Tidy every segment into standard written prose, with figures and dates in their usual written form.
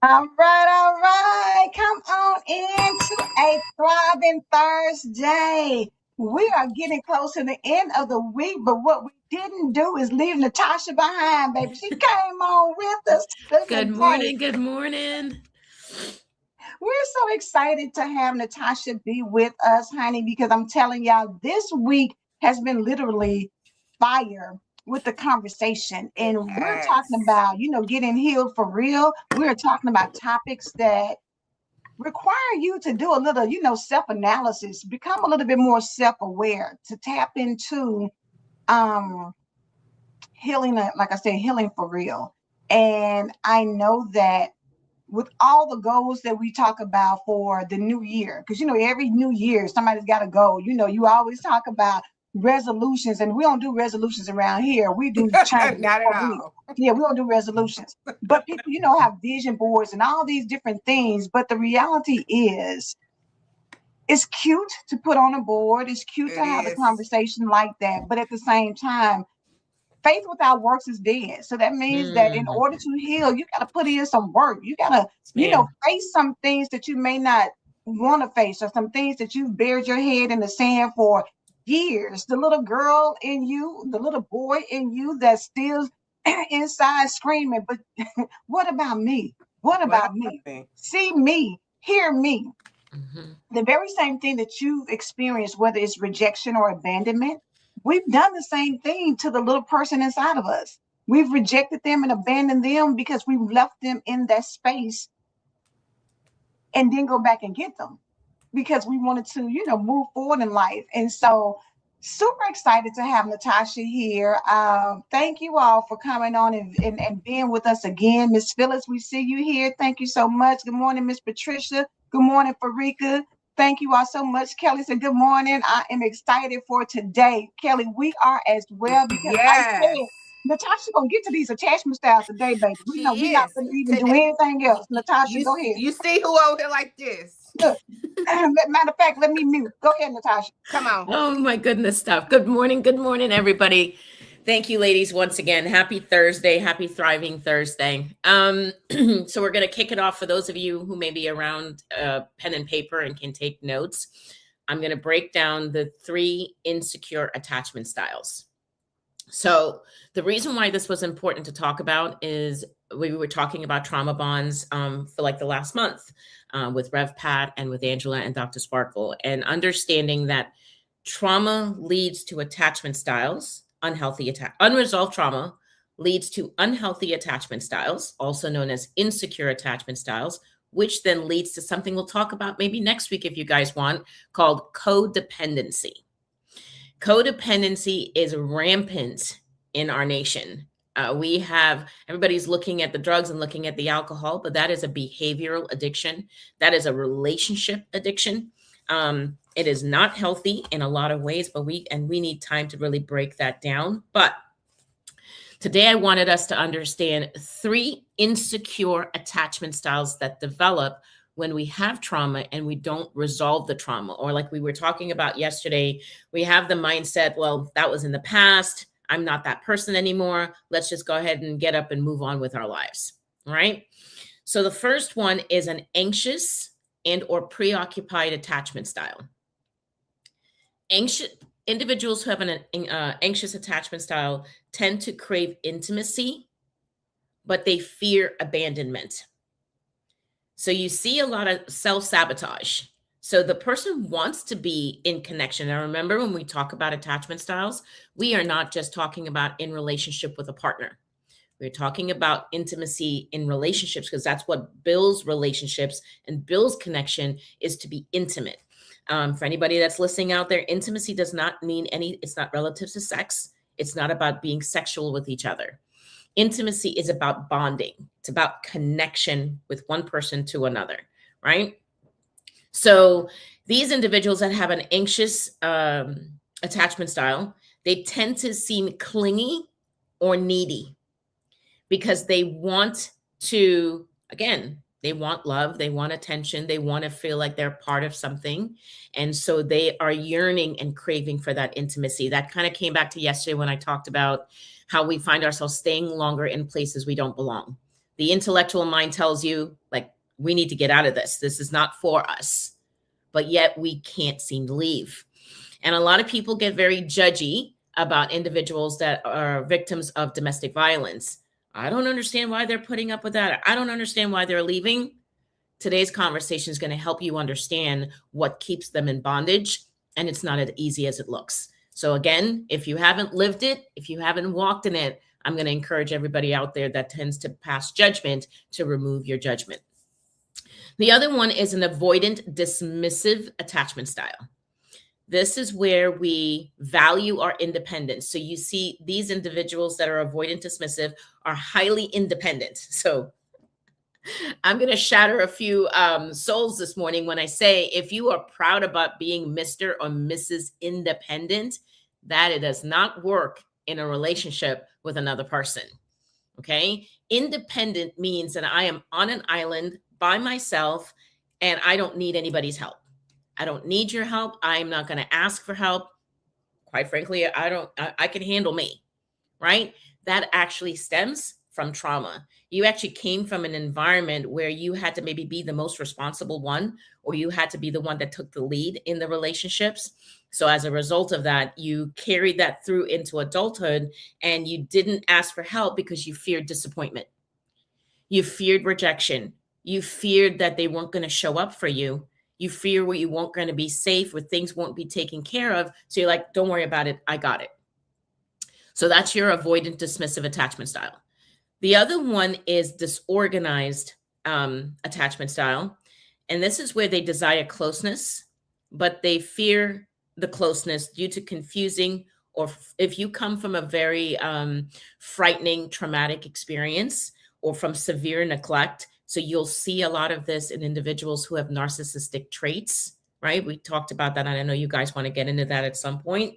All right, all right. Come on into a thriving Thursday. We are getting close to the end of the week, but what we didn't do is leave Natashah behind, baby. She came on with us Good today. morning. Good morning. We're so excited to have Natashah be with us, honey, because I'm telling y'all, this week has been literally fire with the conversation. It And we're talking has. about, getting healed for real. We're talking about topics that require you to do a little, self analysis, become a little bit more self aware, to tap into um, healing, like I said, healing for real. And I know that with all the goals that we talk about for the new year, because every new year somebody's got a goal. You always talk about resolutions, and we don't do resolutions around here. We do change. Not at all. Yeah, we don't do resolutions. But people, have vision boards and all these different things. But the reality is, it's cute to put on a board. It's cute to It have a is. conversation like that. But at the same time, faith without works is dead. So that means that in Mm, order to heal, you got to put in some work. You got to, ma'am. face some things that you may not want to face, or some things that you've buried your head in the sand for years. The little girl in you, the little boy in you that's still inside screaming, but what about me? What What about about me? me? See me, hear me. Mhm. The very same thing that you've experienced, whether it's rejection or abandonment, we've done the same thing to the little person inside of us. We've rejected them and abandoned them because we've left them in that space and then go back and get them because we wanted to, move forward in life. And so, super excited to have Natashah here. Thank you all for coming on and being with us again. Miss Phyllis, we see you here. Thank you so much. Good morning, Miss Patricia. Good morning, Farika. Thank you all so much. Kelly said, good morning. I am excited for today. Kelly, we are as well because I Yes, said, Natasha's gonna get to these attachment styles today, baby. We know we're she not is. gonna even do Today, anything else. Natasha, you go ahead. you see who over here like this? Look, matter of fact, let me mute. Go ahead, Natasha. Come on. Oh my goodness stuff. Good morning. Good morning, everybody. Thank you, ladies, once again. Happy Thursday. Happy thriving Thursday. So we're gonna kick it off for those of you who may be around pen and paper and can take notes. I'm gonna break down the 3 insecure attachment styles. So the reason why this was important to talk about is we were talking about trauma bonds for like the last month with Rev Pat and with Angela and Dr. Sparkle, and understanding that trauma leads to attachment styles, unresolved trauma leads to unhealthy attachment styles, also known as insecure attachment styles, which then leads to something we'll talk about maybe next week if you guys want, called codependency. Codependency is rampant in our nation. We have everybody's looking at the drugs and looking at the alcohol, but that is a behavioral addiction. That is a relationship addiction. It is not healthy in a lot of ways, but we need time to really break that down. But today I wanted us to understand 3 insecure attachment styles that develop when we have trauma and we don't resolve the trauma. Or like we were talking about yesterday, we have the mindset, well, that was in the past. I'm not that person anymore. Let's just go ahead and get up and move on with our lives. All right. So the first one is an anxious and or preoccupied attachment style. Anxious individuals who have an anxious attachment style tend to crave intimacy, but they fear abandonment. So you see a lot of self-sabotage. So the person wants to be in connection. Now, remember, when we talk about attachment styles, we are not just talking about in relationship with a partner. We're talking about intimacy in relationships, because that's what builds relationships and builds connection, is to be intimate. For anybody that's listening out there, intimacy does not mean it's not relative to sex. It's not about being sexual with each other. Intimacy is about bonding. It's about connection with one person to another, right? So these individuals that have an anxious attachment style, they tend to seem clingy or needy because they want to, again, they want love, they want attention, they want to feel like they're part of something. And so they are yearning and craving for that intimacy. That kind of came back to yesterday when I talked about how we find ourselves staying longer in places we don't belong. The intellectual mind tells you, like, we need to get out of this. This is not for us. But yet we can't seem to leave. And a lot of people get very judgy about individuals that are victims of domestic violence. I don't understand why they're putting up with that. I don't understand why they're leaving. Today's conversation is going to help you understand what keeps them in bondage. And it's not as easy as it looks. So again, if you haven't lived it, if you haven't walked in it, I'm going to encourage everybody out there that tends to pass judgment to remove your judgment. The other one is an avoidant dismissive attachment style. This is where we value our independence. So you see these individuals that are avoidant dismissive are highly independent. So I'm going to shatter a few souls this morning when I say, if you are proud about being Mr. or Mrs. Independent, that it does not work in a relationship with another person. Okay. Independent means that I am on an island by myself and I don't need anybody's help. I don't need your help. I'm not going to ask for help. Quite frankly, I can handle me, right? That actually stems from trauma. You actually came from an environment where you had to maybe be the most responsible one, or you had to be the one that took the lead in the relationships. So as a result of that, you carried that through into adulthood and you didn't ask for help because you feared disappointment. You feared rejection. You feared that they weren't going to show up for you. You fear where you weren't going to be safe, where things won't be taken care of. So you're like, don't worry about it. I got it. So that's your avoidant dismissive attachment style. The other one is disorganized attachment style. And this is where they desire closeness, but they fear the closeness due to confusing, or if you come from a very frightening, traumatic experience or from severe neglect. So you'll see a lot of this in individuals who have narcissistic traits, right? We talked about that. And I know you guys want to get into that at some point.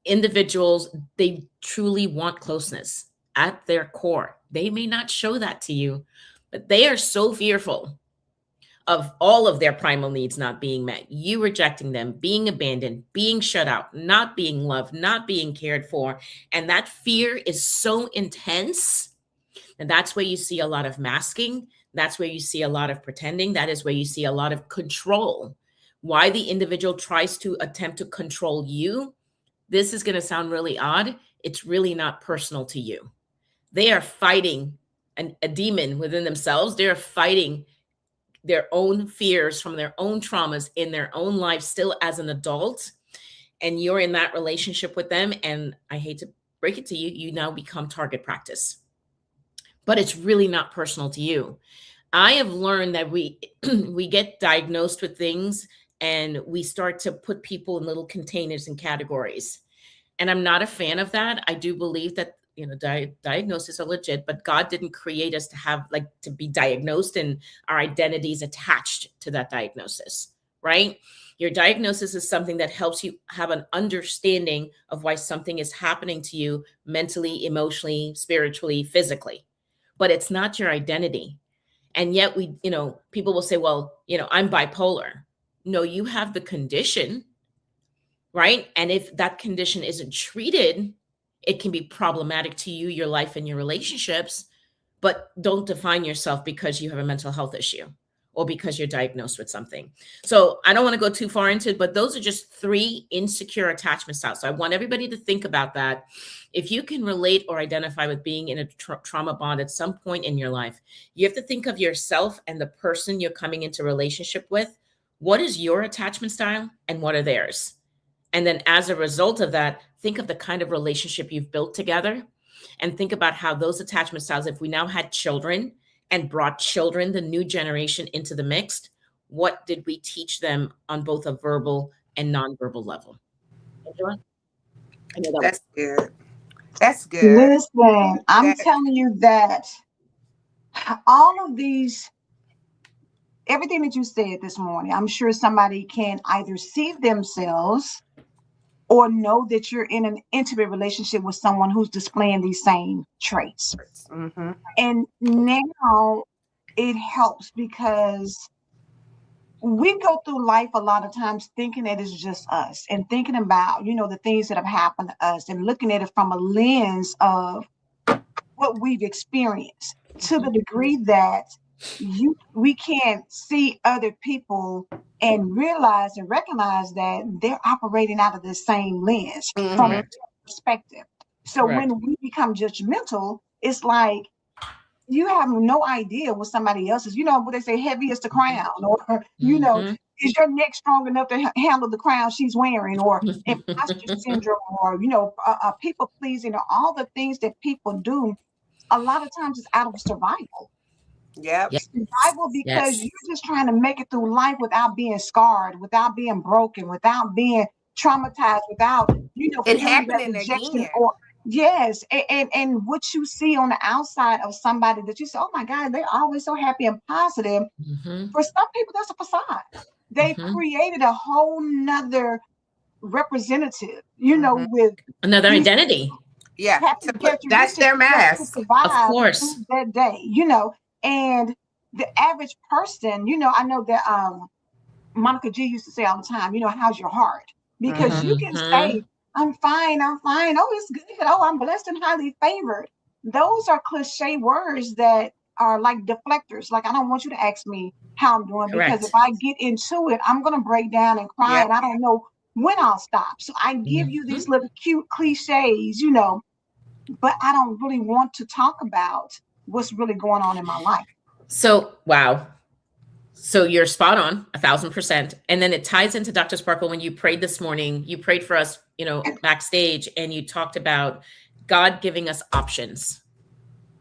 Individuals, they truly want closeness at their core. They may not show that to you, but they are so fearful of all of their primal needs not being met, you rejecting them, being abandoned, being shut out, not being loved, not being cared for. And that fear is so intense. And that's where you see a lot of masking. That's where you see a lot of pretending. That is where you see a lot of control. Why the individual tries to attempt to control you. This is going to sound really odd. It's really not personal to you. They are fighting a demon within themselves. They're fighting their own fears from their own traumas in their own life still as an adult. And you're in that relationship with them. And I hate to break it to you, you now become target practice. But it's really not personal to you. I have learned that we get diagnosed with things and we start to put people in little containers and categories. And I'm not a fan of that. I do believe that, diagnoses are legit, but God didn't create us to be diagnosed and our identities attached to that diagnosis, right? Your diagnosis is something that helps you have an understanding of why something is happening to you mentally, emotionally, spiritually, physically, but it's not your identity. And yet people will say, well, I'm bipolar. No, you have the condition, right? And if that condition isn't treated, it can be problematic to you, your life, and your relationships. But don't define yourself because you have a mental health issue or because you're diagnosed with something. So I don't want to go too far into it, but those are just 3 insecure attachment styles. So I want everybody to think about that. If you can relate or identify with being in a trauma bond at some point in your life, you have to think of yourself and the person you're coming into relationship with. What is your attachment style and what are theirs? And then as a result of that, think of the kind of relationship you've built together and think about how those attachment styles, if we now had children and brought children, the new generation, into the mix, what did we teach them on both a verbal and nonverbal level? Angela? I know that That's good. That's good. Listen, I'm telling you that all of these, everything that you said this morning, I'm sure somebody can either see themselves or know that you're in an intimate relationship with someone who's displaying these same traits. Mm-hmm. And now it helps because we go through life a lot of times thinking that it's just us and thinking about, the things that have happened to us and looking at it from a lens of what we've experienced to the Mhm. degree that we can't see other people and realize and recognize that they're operating out of the same lens from Mm-hmm. Correct. their perspective. So Correct. when we become judgmental, it's like you have no idea what somebody else is. You know what they say, heavy is the crown, or Mhm. is your neck strong enough to handle the crown she's wearing, or imposter syndrome, or people pleasing, or all the things that people do. A lot of times it's out of survival. Yep. Yes. Survival because Yes. you're just trying to make it through life without being scarred, without being broken, without being traumatized, without It feeling that happening rejection again. or yes, and what you see on the outside of somebody that you say, oh my God, they're always so happy and positive. Mhm. For some people, that's a facade. They've Mhm. created a whole nother representative, Mm-hmm. with Another these identity. Yeah. happy To put that's characteristics their just to mask. Of survive through course. that day, and the average person, I know that Monica G used to say all the time, how's your heart? Because Mm-hmm. you can say, Mhm. I'm fine, I'm fine. Oh, it's good. Oh, I'm blessed and highly favored. Those are cliche words that are like deflectors. Like, I don't want you to ask me how I'm doing because if Correct. I get into it, I'm going to break down and cry Yep. and I don't know when I'll stop. So I give you these Mhm. little cute cliches, but I don't really want to talk about what's really going on in my life. So, wow. So you're spot on, 1,000%. And then it ties into Dr. Sparkle when you prayed this morning. You prayed for us, backstage, and you talked about God giving us options,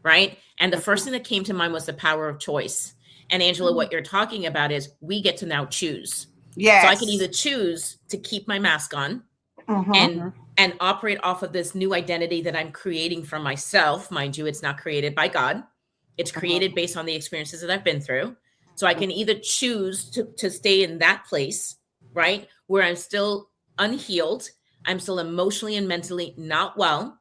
right? And the first thing that came to mind was the power of choice. And Angela, what you're talking about is we get to now choose. So I can either Yes. choose to keep my mask on Mm-hmm. and Mm-hmm. and operate off of this new identity that I'm creating for myself. Mind you, it's not created by God. It's created based on the experiences that I've been through. So I can either choose to stay in that place, right? Where I'm still unhealed, I'm still emotionally and mentally not well,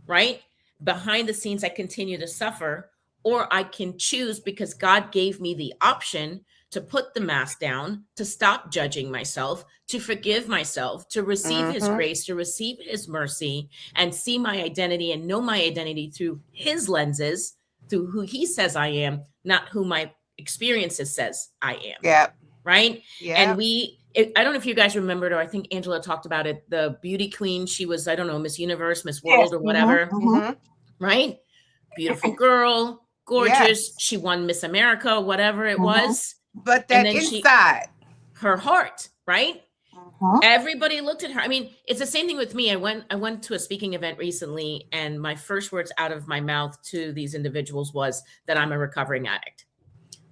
right? Behind the scenes, I continue to suffer, or I can choose because God gave me the option to put the mask down, to stop judging myself, to forgive myself, to receive his Mm-hmm. grace, to receive his mercy, and see my identity and know my identity through his lenses, through who he says I am, not who my experiences says I am. Yep. Right. And Yep. I don't know if you guys remembered, or I think Angela talked about it, the beauty queen. She was, I don't know, Miss Universe, Miss Yes. World, or Mm-hmm. whatever. Mm-hmm. Mm-hmm. Right. Beautiful girl, gorgeous. Yes. She won Miss America, whatever it Mm-hmm. was. But And that then inside. her heart, right? Mm-hmm. Everybody looked at her. I mean, it's the same thing with me. I went to a speaking event recently, and my first words out of my mouth to these individuals was that I'm a recovering addict.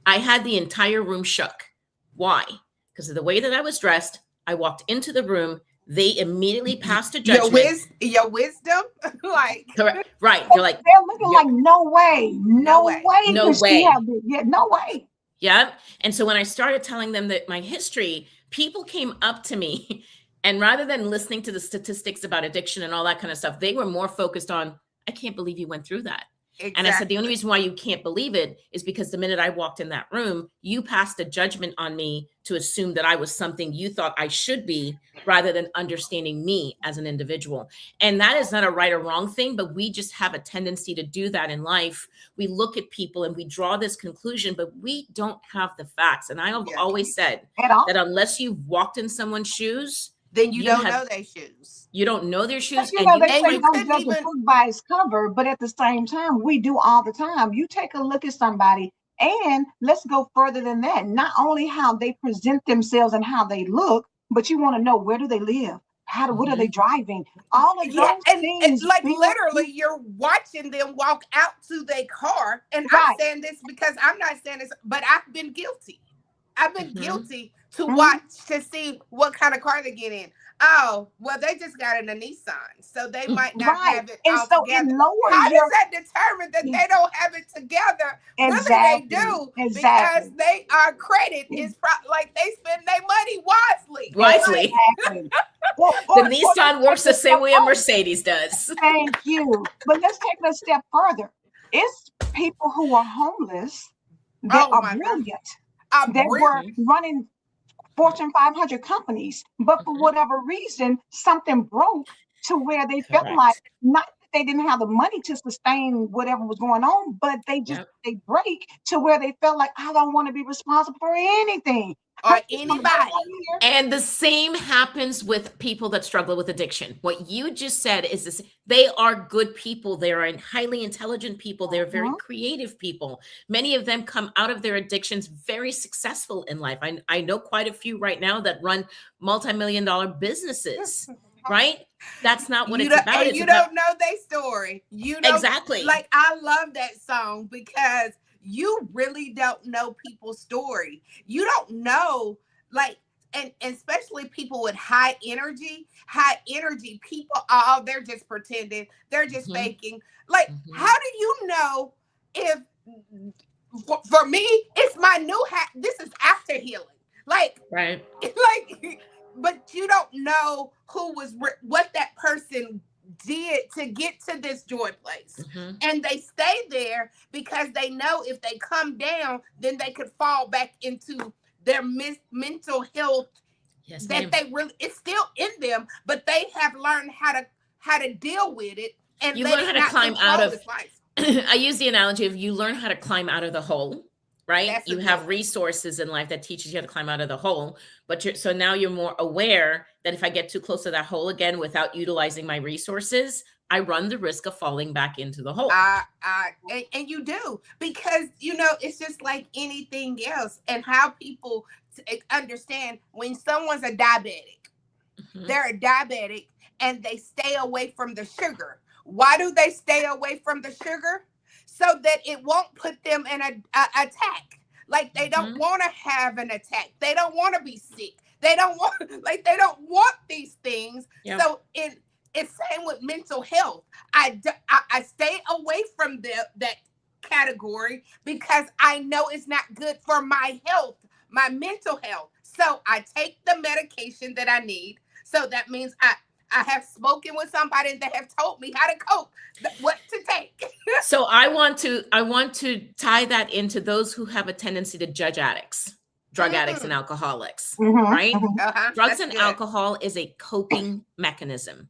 I had the entire room shook. Why? Because of the way that I was dressed. I walked into the room. They immediately passed a judgment. Your wisdom, like Correct. Right. They're like, They're looking "Yep, like, no way, no no way. way no could she way." have been. Yeah, no way. Yeah. And so when I started telling them that my history, people came up to me and rather than listening to the statistics about addiction and all that kind of stuff, they were more focused on, I can't believe you went through that. And I said, the only Exactly. reason why you can't believe it is because the minute I walked in that room, you passed a judgment on me to assume that I was something you thought I should be rather than understanding me as an individual. And that is not a right or wrong thing, but we just have a tendency to do that in life. We look at people and we draw this conclusion, but we don't have the facts. And I have Yeah. always said At all. that unless you've walked in someone's shoes, Then you you don't have know their shoes. you don't know their But shoes, and you they And say you might don't couldn't judge a even book by its cover, but at the same time, we do all the time. You take a look at somebody, and let's go further than that. Not only how they present themselves and how they look, but you want to know, where do they live? What are they Mhm. driving? All of yeah, those and things like build literally you're watching them walk out to their car. And I'm right. saying this because I'm not saying this, but I've been guilty. I've been Mhm. guilty to Mhm. watch to see what kind of car they get in. Oh, well, they just got in a Nissan, so they might not Right. have it And all so it together. How lowers does your that determine that they don't have it together? Really, they exactly. do because Exactly. they are credit is like they spend their money wisely. Wisely. Exactly. The Or let's Nissan take works it the a step same way a further. Mercedes does. Thank you. But let's take it a step further. It's people who are homeless that Oh are my God, brilliant, I'm that were Mhm. running Fortune 500 companies, but for Mhm. whatever reason, something broke to where they felt like Correct. not they didn't have the money to sustain whatever was going on, but they just Yep. they break to where they felt like, I don't want to be responsible for anything. Or I just want to go anybody. out here. And the same happens with people that struggle with addiction. What you just said is this: they are good people. They are highly intelligent people. They're very Mhm. creative people. Many of them come out of their addictions very successful in life. I know quite a few right now that run multi-million-dollar businesses, right? That's not what You it's don't, about. and It's you about don't know their story. You don't exactly. like. I love that song because you really don't know people's story. You don't know, like, and especially people with high energy. High energy people. Oh, they're just pretending. They're just Mhm, faking. Like, mhm. how do you know if? For me, it's my new hat. This is after healing. Like, Right. like, but you don't know what that person did to get to this joy place, Mhm. and they stay there because they know if they come down, then they could fall back into their mental health. Yes, That ma'am. they really, it's still in them, but they have learned how to deal with it and You let learn how it to not climb out control of its life. I use the analogy of you learn how to climb out of the hole, right? That's a You good have one. resources in life that teaches you how to climb out of the hole, but so now you're more aware that if I get too close to that hole again without utilizing my resources, I run the risk of falling back into the hole. And you do, because it's just like anything else, and how people understand when someone's a diabetic. Mhm. They're a diabetic and they stay away from the sugar. Why do they stay away from the sugar? So that it won't put them in a attack. Like, they don't Mhm. want to have an attack. They don't want to be sick. They don't want they don't want these things. Yep. So it's same with mental health. I stay away from that category because I know it's not good for my health, my mental health. So I take the medication that I need. So that means I have spoken with somebody and they have told me how to cope, what to take. So I want to tie that into those who have a tendency to judge addicts, drug addicts and Mm, alcoholics, Mhm, right? mhm. uh-huh. Drugs That's and good. alcohol is a coping mechanism.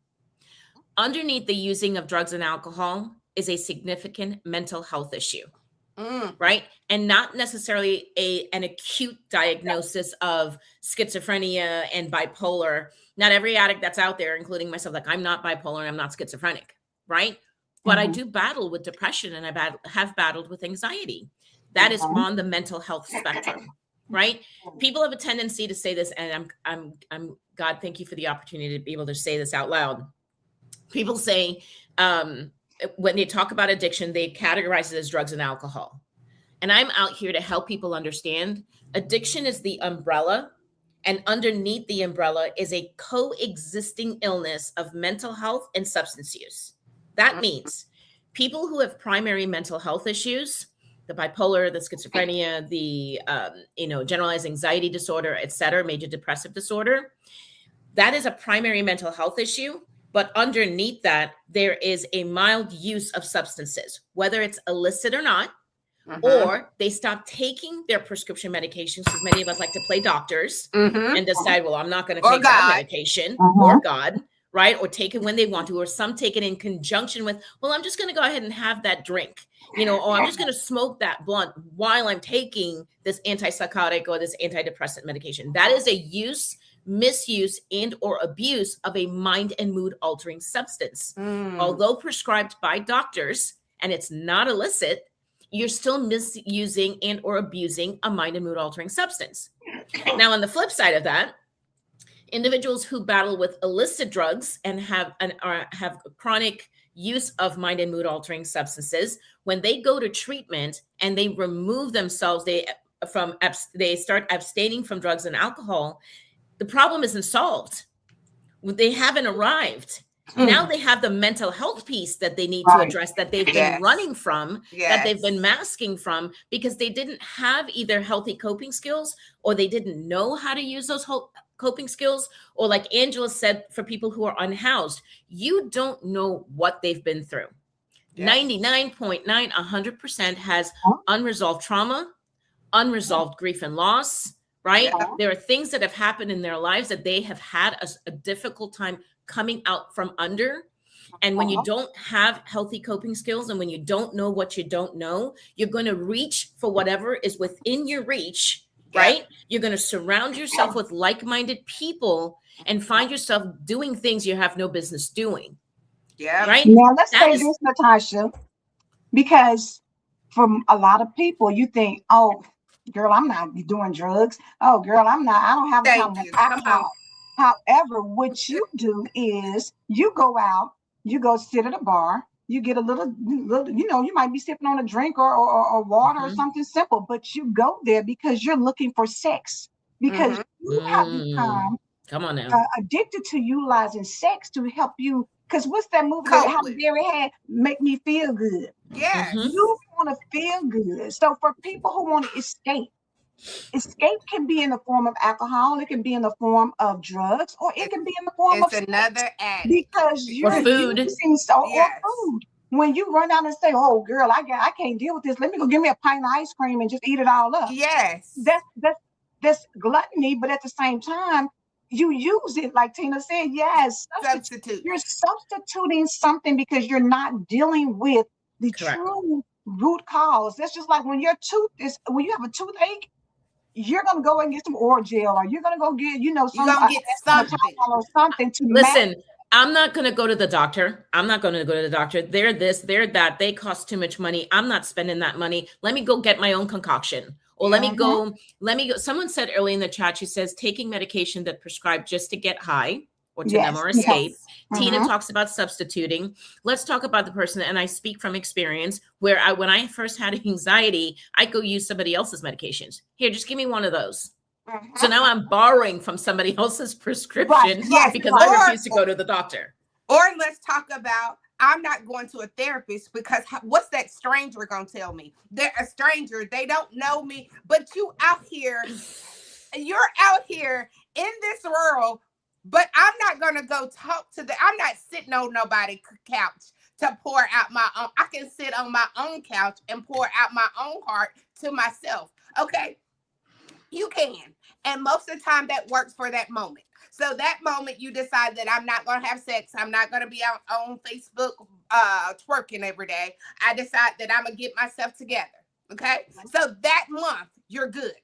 Underneath the using of drugs and alcohol is a significant mental health issue, Mm, right? And not necessarily an acute diagnosis of schizophrenia and bipolar. Not every addict that's out there, including myself, like, I'm not bipolar and I'm not schizophrenic, right? But I Mhm, do battle with depression, and have battled with anxiety. That is mhm. on the mental health spectrum, right? People have a tendency to say this, and I'm God, thank you for the opportunity to be able to say this out loud. People say, when they talk about addiction, they categorize it as drugs and alcohol. And I'm out here to help people understand addiction is the umbrella, and underneath the umbrella is a coexisting illness of mental health and substance use. That mm, means people who have primary mental health issues, the bipolar, the schizophrenia, the generalized anxiety disorder, et cetera, major depressive disorder, that is a primary mental health issue. But underneath that, there is a mild use of substances, whether it's illicit or not, mhm, or they stop taking their prescription medications, because many of us like to play doctors mhm. and decide, well, I'm not going to Or take that God. medication, or Mhm. God, right? Or take it when they want to, or some take it in conjunction with, well, I'm just going to go ahead and have that drink, or I'm just going to smoke that blunt while I'm taking this antipsychotic or this antidepressant medication. That is a use, misuse, and or abuse of a mind and mood altering substance. Mm, Although prescribed by doctors and it's not illicit, you're still misusing and or abusing a mind and mood altering substance. Now, on the flip side of that, individuals who battle with illicit drugs and have chronic use of mind and mood altering substances, when they go to treatment and they remove themselves, they start abstaining from drugs and alcohol, the problem isn't solved. They haven't arrived. Now mm. they have the mental health piece that they need to Right. address, that they've been Yes. running from, that they've been Yes. masking from, because they didn't have either healthy coping skills, or they didn't know how to use those coping skills. Or, like Angela said, for people who are unhoused, you don't know what they've been through. Yes. 99.9, 100% has unresolved trauma, unresolved grief and loss, right? Yeah. There are things that have happened in their lives that they have had a difficult time coming out from under. And when you Uh-huh. don't have healthy coping skills, and when you don't know what you don't know, you're going to reach for whatever is within your reach, right? You're going to surround yourself with like-minded people and find yourself doing things you have no business doing, Yeah. right? Now let's That say is this, Natasha, because from a lot of people, you think, oh, girl, I'm not doing drugs. Oh, girl, I don't have a Thank problem with you. Come on. alcohol. However, what you do is you go out, you go sit at a bar, you get a little, you might be sipping on a drink or water or Mhm. something simple, but you go there because you're looking for sex, because Mhm. you have become Come on now. addicted to utilizing sex to help you. Because what's that movie that Cope Halle with. Berry had? Make me feel good. Yes. Mhm. You want to feel good. So for people who want to escape can be in the form of alcohol, it can be in the form of drugs, or it It, can be in the form of it's sex another addict. because Or you're food. using or Yes. food. When you run out and say, "Oh, girl, I can't deal with this. Let me go give me a pint of ice cream and just eat it all up." Yes. That's gluttony, but at the same time, you use it like Tina said. Yes, Substitute. you're substituting something because you're not dealing with the Correct. true root cause. That's just like when when you have a toothache, you're gonna go and get some Orajel, or you're gonna go get You're some gonna get something. Tylenol or something to match. Listen, I'm not going to go to the doctor. I'm not going to go to the doctor. They're this, they're that. They cost too much money. I'm not spending that money. Let me go get my own concoction. Or let me Mhm. go. Someone said early in the chat, she says, taking medication that prescribed just to get high or to numb Yes, or yes. escape. Tina Mhm. talks about substituting. Let's talk about the person, and I speak from experience, where when I first had anxiety, I go use somebody else's medications. Here, just give me one of those. So Mhm. now I'm borrowing from somebody else's Right, prescription right, Yes. because I right. refuse to go to the doctor. Or let's talk about I'm not going to a therapist because what's that stranger gonna tell me? They're a stranger. They don't know me, but you're out here in this world, but I'm not gonna go talk to I'm not sitting on nobody's couch to pour out my own. I can sit on my own couch and pour out my own heart to myself. Okay, you can. And most of the time that works for that moment. So that moment you decide that I'm not gonna have sex, I'm not gonna be out on Facebook twerking every day. I decide that I'm gonna get myself together. Okay. So that month you're good.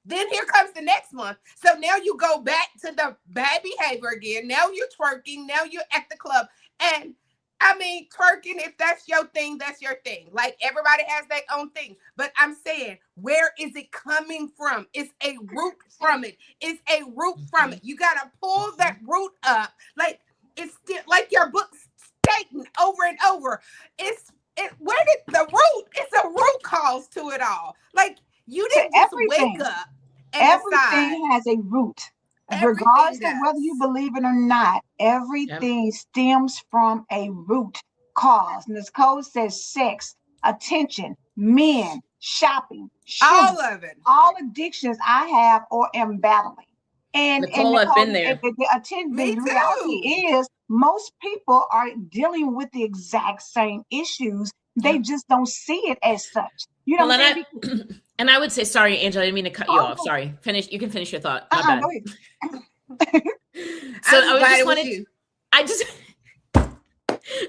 Then here comes the next month. So now you go back to the bad behavior again. Now you're twerking. Now you're at the club. And I mean, twerking, if that's your thing, that's your thing. Like everybody has their own thing. But I'm saying, where is it coming from? It's a root from it. It's a root from it. You got to pull that root up. Like it's still like your book's stating over and over. Where did the root? It's a root cause to it all. Like you To didn't just wake everything. up and decide. Everything has a root. Everything Regardless of whether you does. believe it or not, Yep. everything stems from a root cause. And this code says sex, attention, men, shopping, sugar, All of it. all addictions I have or am battling. And Nicole, I've Nicole, been there. Me the too. reality is most people are dealing with the exact same issues. They Yep. just don't see it as such. You know Well, what I'm and saying? and I would say, sorry, Angela, I didn't mean to cut you off. Go Sorry. Finish. You can finish your thought. My Go bad. ahead. So I'm just glad it was you. I just,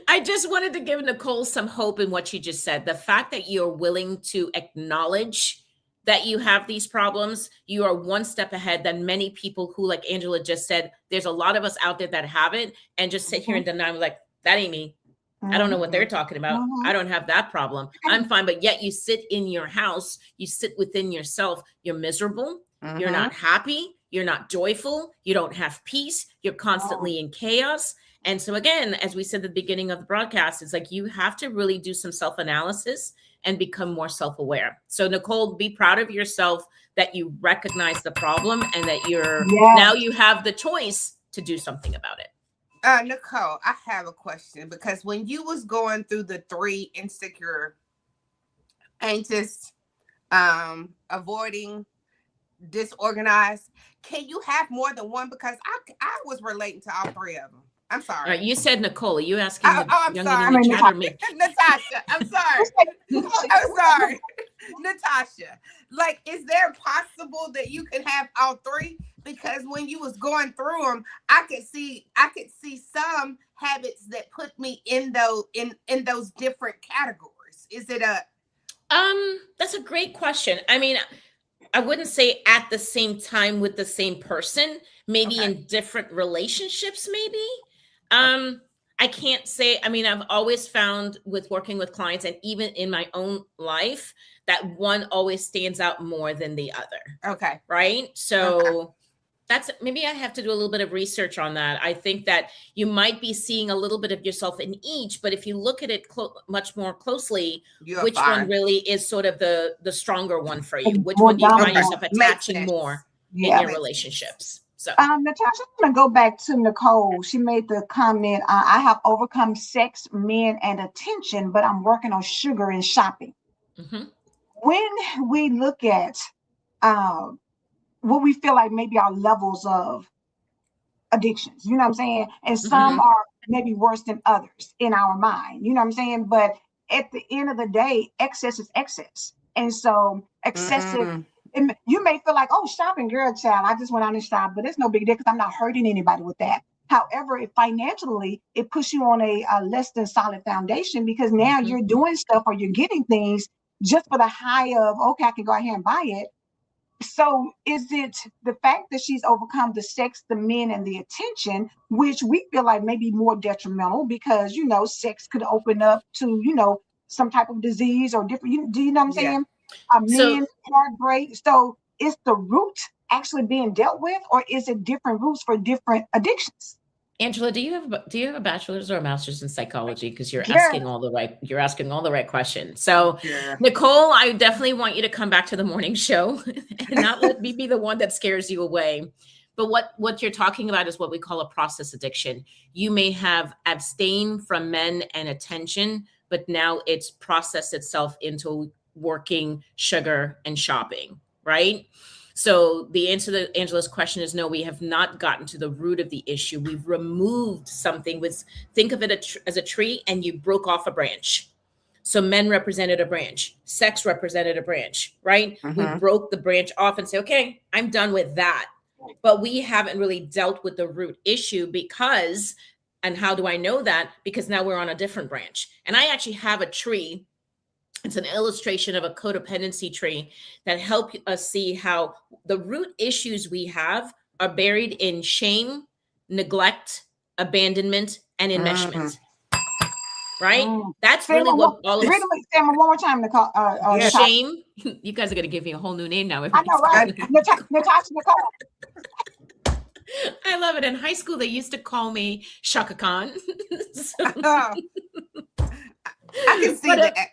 I just wanted to give Nicole some hope in what she just said. The fact that you're willing to acknowledge that you have these problems, you are one step ahead than many people who, like Angela just said, there's a lot of us out there that have it and just sit here and deny, like, that ain't me. I don't know what they're talking about. Mhm. I don't have that problem. I'm fine. But yet you sit in your house, you sit within yourself, you're miserable, you're not happy, you're not joyful, you don't have peace, you're constantly in chaos. And so, again, as we said at the beginning of the broadcast, it's like you have to really do some self-analysis and become more self-aware. So, Nicole, be proud of yourself that you recognize the problem and that now Yes. you have the choice to do something about it. Nicole, I have a question because when you was going through the 3 insecure, anxious, avoiding, disorganized, can you have more than one? Because I was relating to all 3 of them. I'm All sorry. right, you said Nicole. Are you asking the I'm young sorry. lady in the chat or me? Natasha, I'm sorry. It's like, I'm sorry. Natasha, like, is there possible that you can have all three? Because when you was going through them, I could see some habits that put me in those different categories. Is it a That's a great question. I mean, I wouldn't say at the same time with the same person, maybe okay? in different relationships, maybe. Okay. I can't say, I mean, I've always found with working with clients and even in my own life that one always stands out more than the other, Okay. right? Okay. So that's maybe I have to do a little bit of research on that. I think that you might be seeing a little bit of yourself in each, but if you look at it much more closely, You're which one fine. really is sort of the stronger one for you? The Which more one do you find dominant Okay. one. yourself Makes attaching sense. more in Yeah. your Makes sense. relationships? So, Natasha, I'm gonna go back to Nicole. She made the comment, I have overcome sex, men, and attention, but I'm working on sugar and shopping. mhm, When we look at um, what we feel like maybe our levels of addictions, you know what I'm saying? And some mhm, Mm-hmm. are maybe worse than others in our mind, you know what I'm saying? But at the end of the day, excess is excess. And so excessive, Mm-hmm. and you may feel like, oh, shopping, girl, child, I just went out and shopped, but it's no big deal because I'm not hurting anybody with that. However, financially, it puts you on a less than solid foundation because now mhm. you're doing stuff or you're getting things just for the high of, okay, I can go ahead and buy it. So is it the fact that she's overcome the sex, the men, and the attention, which we feel like may be more detrimental because sex could open up to some type of disease or different. Do you know what I'm Yeah. saying? So, Men heartbreak. So is the root actually being dealt with, or is it different roots for different addictions? Angela, do you have a bachelor's or a master's in psychology? Because Girl, you're asking all the right questions. So, Yeah. Nicole, I definitely want you to come back to the morning show and not let me be the one that scares you away. But what you're talking about is what we call a process addiction. You may have abstained from men and attention, but now it's processed itself into working, sugar, and shopping, right? So the answer to Angela's question is no, we have not gotten to the root of the issue. We've removed something with, think of it as a tree and you broke off a branch. So men represented a branch, sex represented a branch, right? We Mm-hmm. broke the branch off and say, okay, I'm done with that. But we haven't really dealt with the root issue because, and how do I know that? Because now we're on a different branch. And I actually have a tree. It's an illustration of a codependency tree that help us see how the root issues we have are buried in shame, neglect, abandonment, and Mm-hmm. enmeshment, right? mm. That's Say it really one more, what all of read it, say it one more time, Nicole, Yeah. Natasha. shame. You guys are going to give me a whole new name now. I know, right? Natasha, Nicole. I love it. In high school, they used to call me Shaka Khan. So, Oh, I can see but that.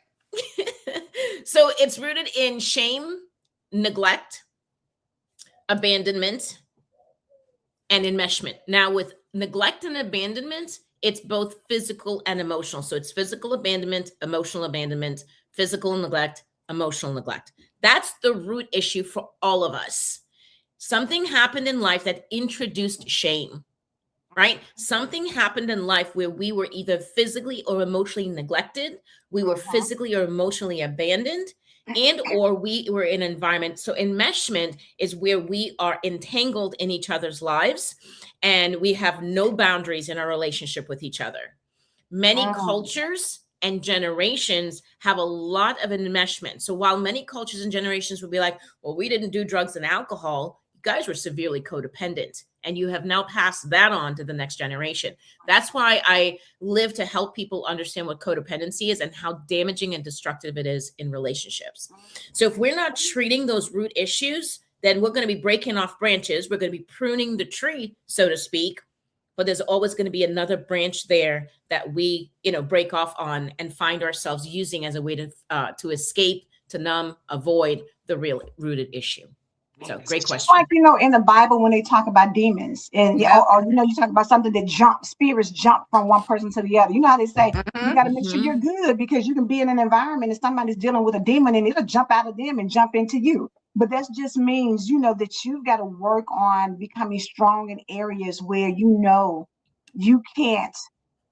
so it's rooted in shame, neglect, abandonment, and enmeshment. Now, with neglect and abandonment, it's both physical and emotional. So it's physical abandonment, physical neglect, emotional neglect. That's the root issue for all of us. Something happened in life that introduced shame, right? Something happened in life where we were either physically or emotionally neglected, we were Mhm. physically or emotionally abandoned, and or we were in an environment. So enmeshment is where we are entangled in each other's lives and we have no boundaries in our relationship with each other. Many Mm. cultures and generations have a lot of enmeshment. So while many cultures and generations would be like, well, we didn't do drugs and alcohol, you guys were severely codependent. And you have now passed that on to the next generation. That's why I live to help people understand what codependency is and how damaging and destructive it is in relationships. So if we're not treating those root issues, then we're going to be breaking off branches. We're going to be pruning the tree, so to speak, but there's always going to be another branch there that we break off on and find ourselves using as a way to escape, to numb, avoid the real rooted issue. So great It's just like, question. in the Bible when they talk about demons and Yep. you talk about something that spirits jump from one person to the other. You know how they say you Mm-hmm. got to make sure Mhm. you're good because you can be in an environment and somebody's dealing with a demon and it'll jump out of them and jump into you. But that just means, that you've got to work on becoming strong in areas where you can't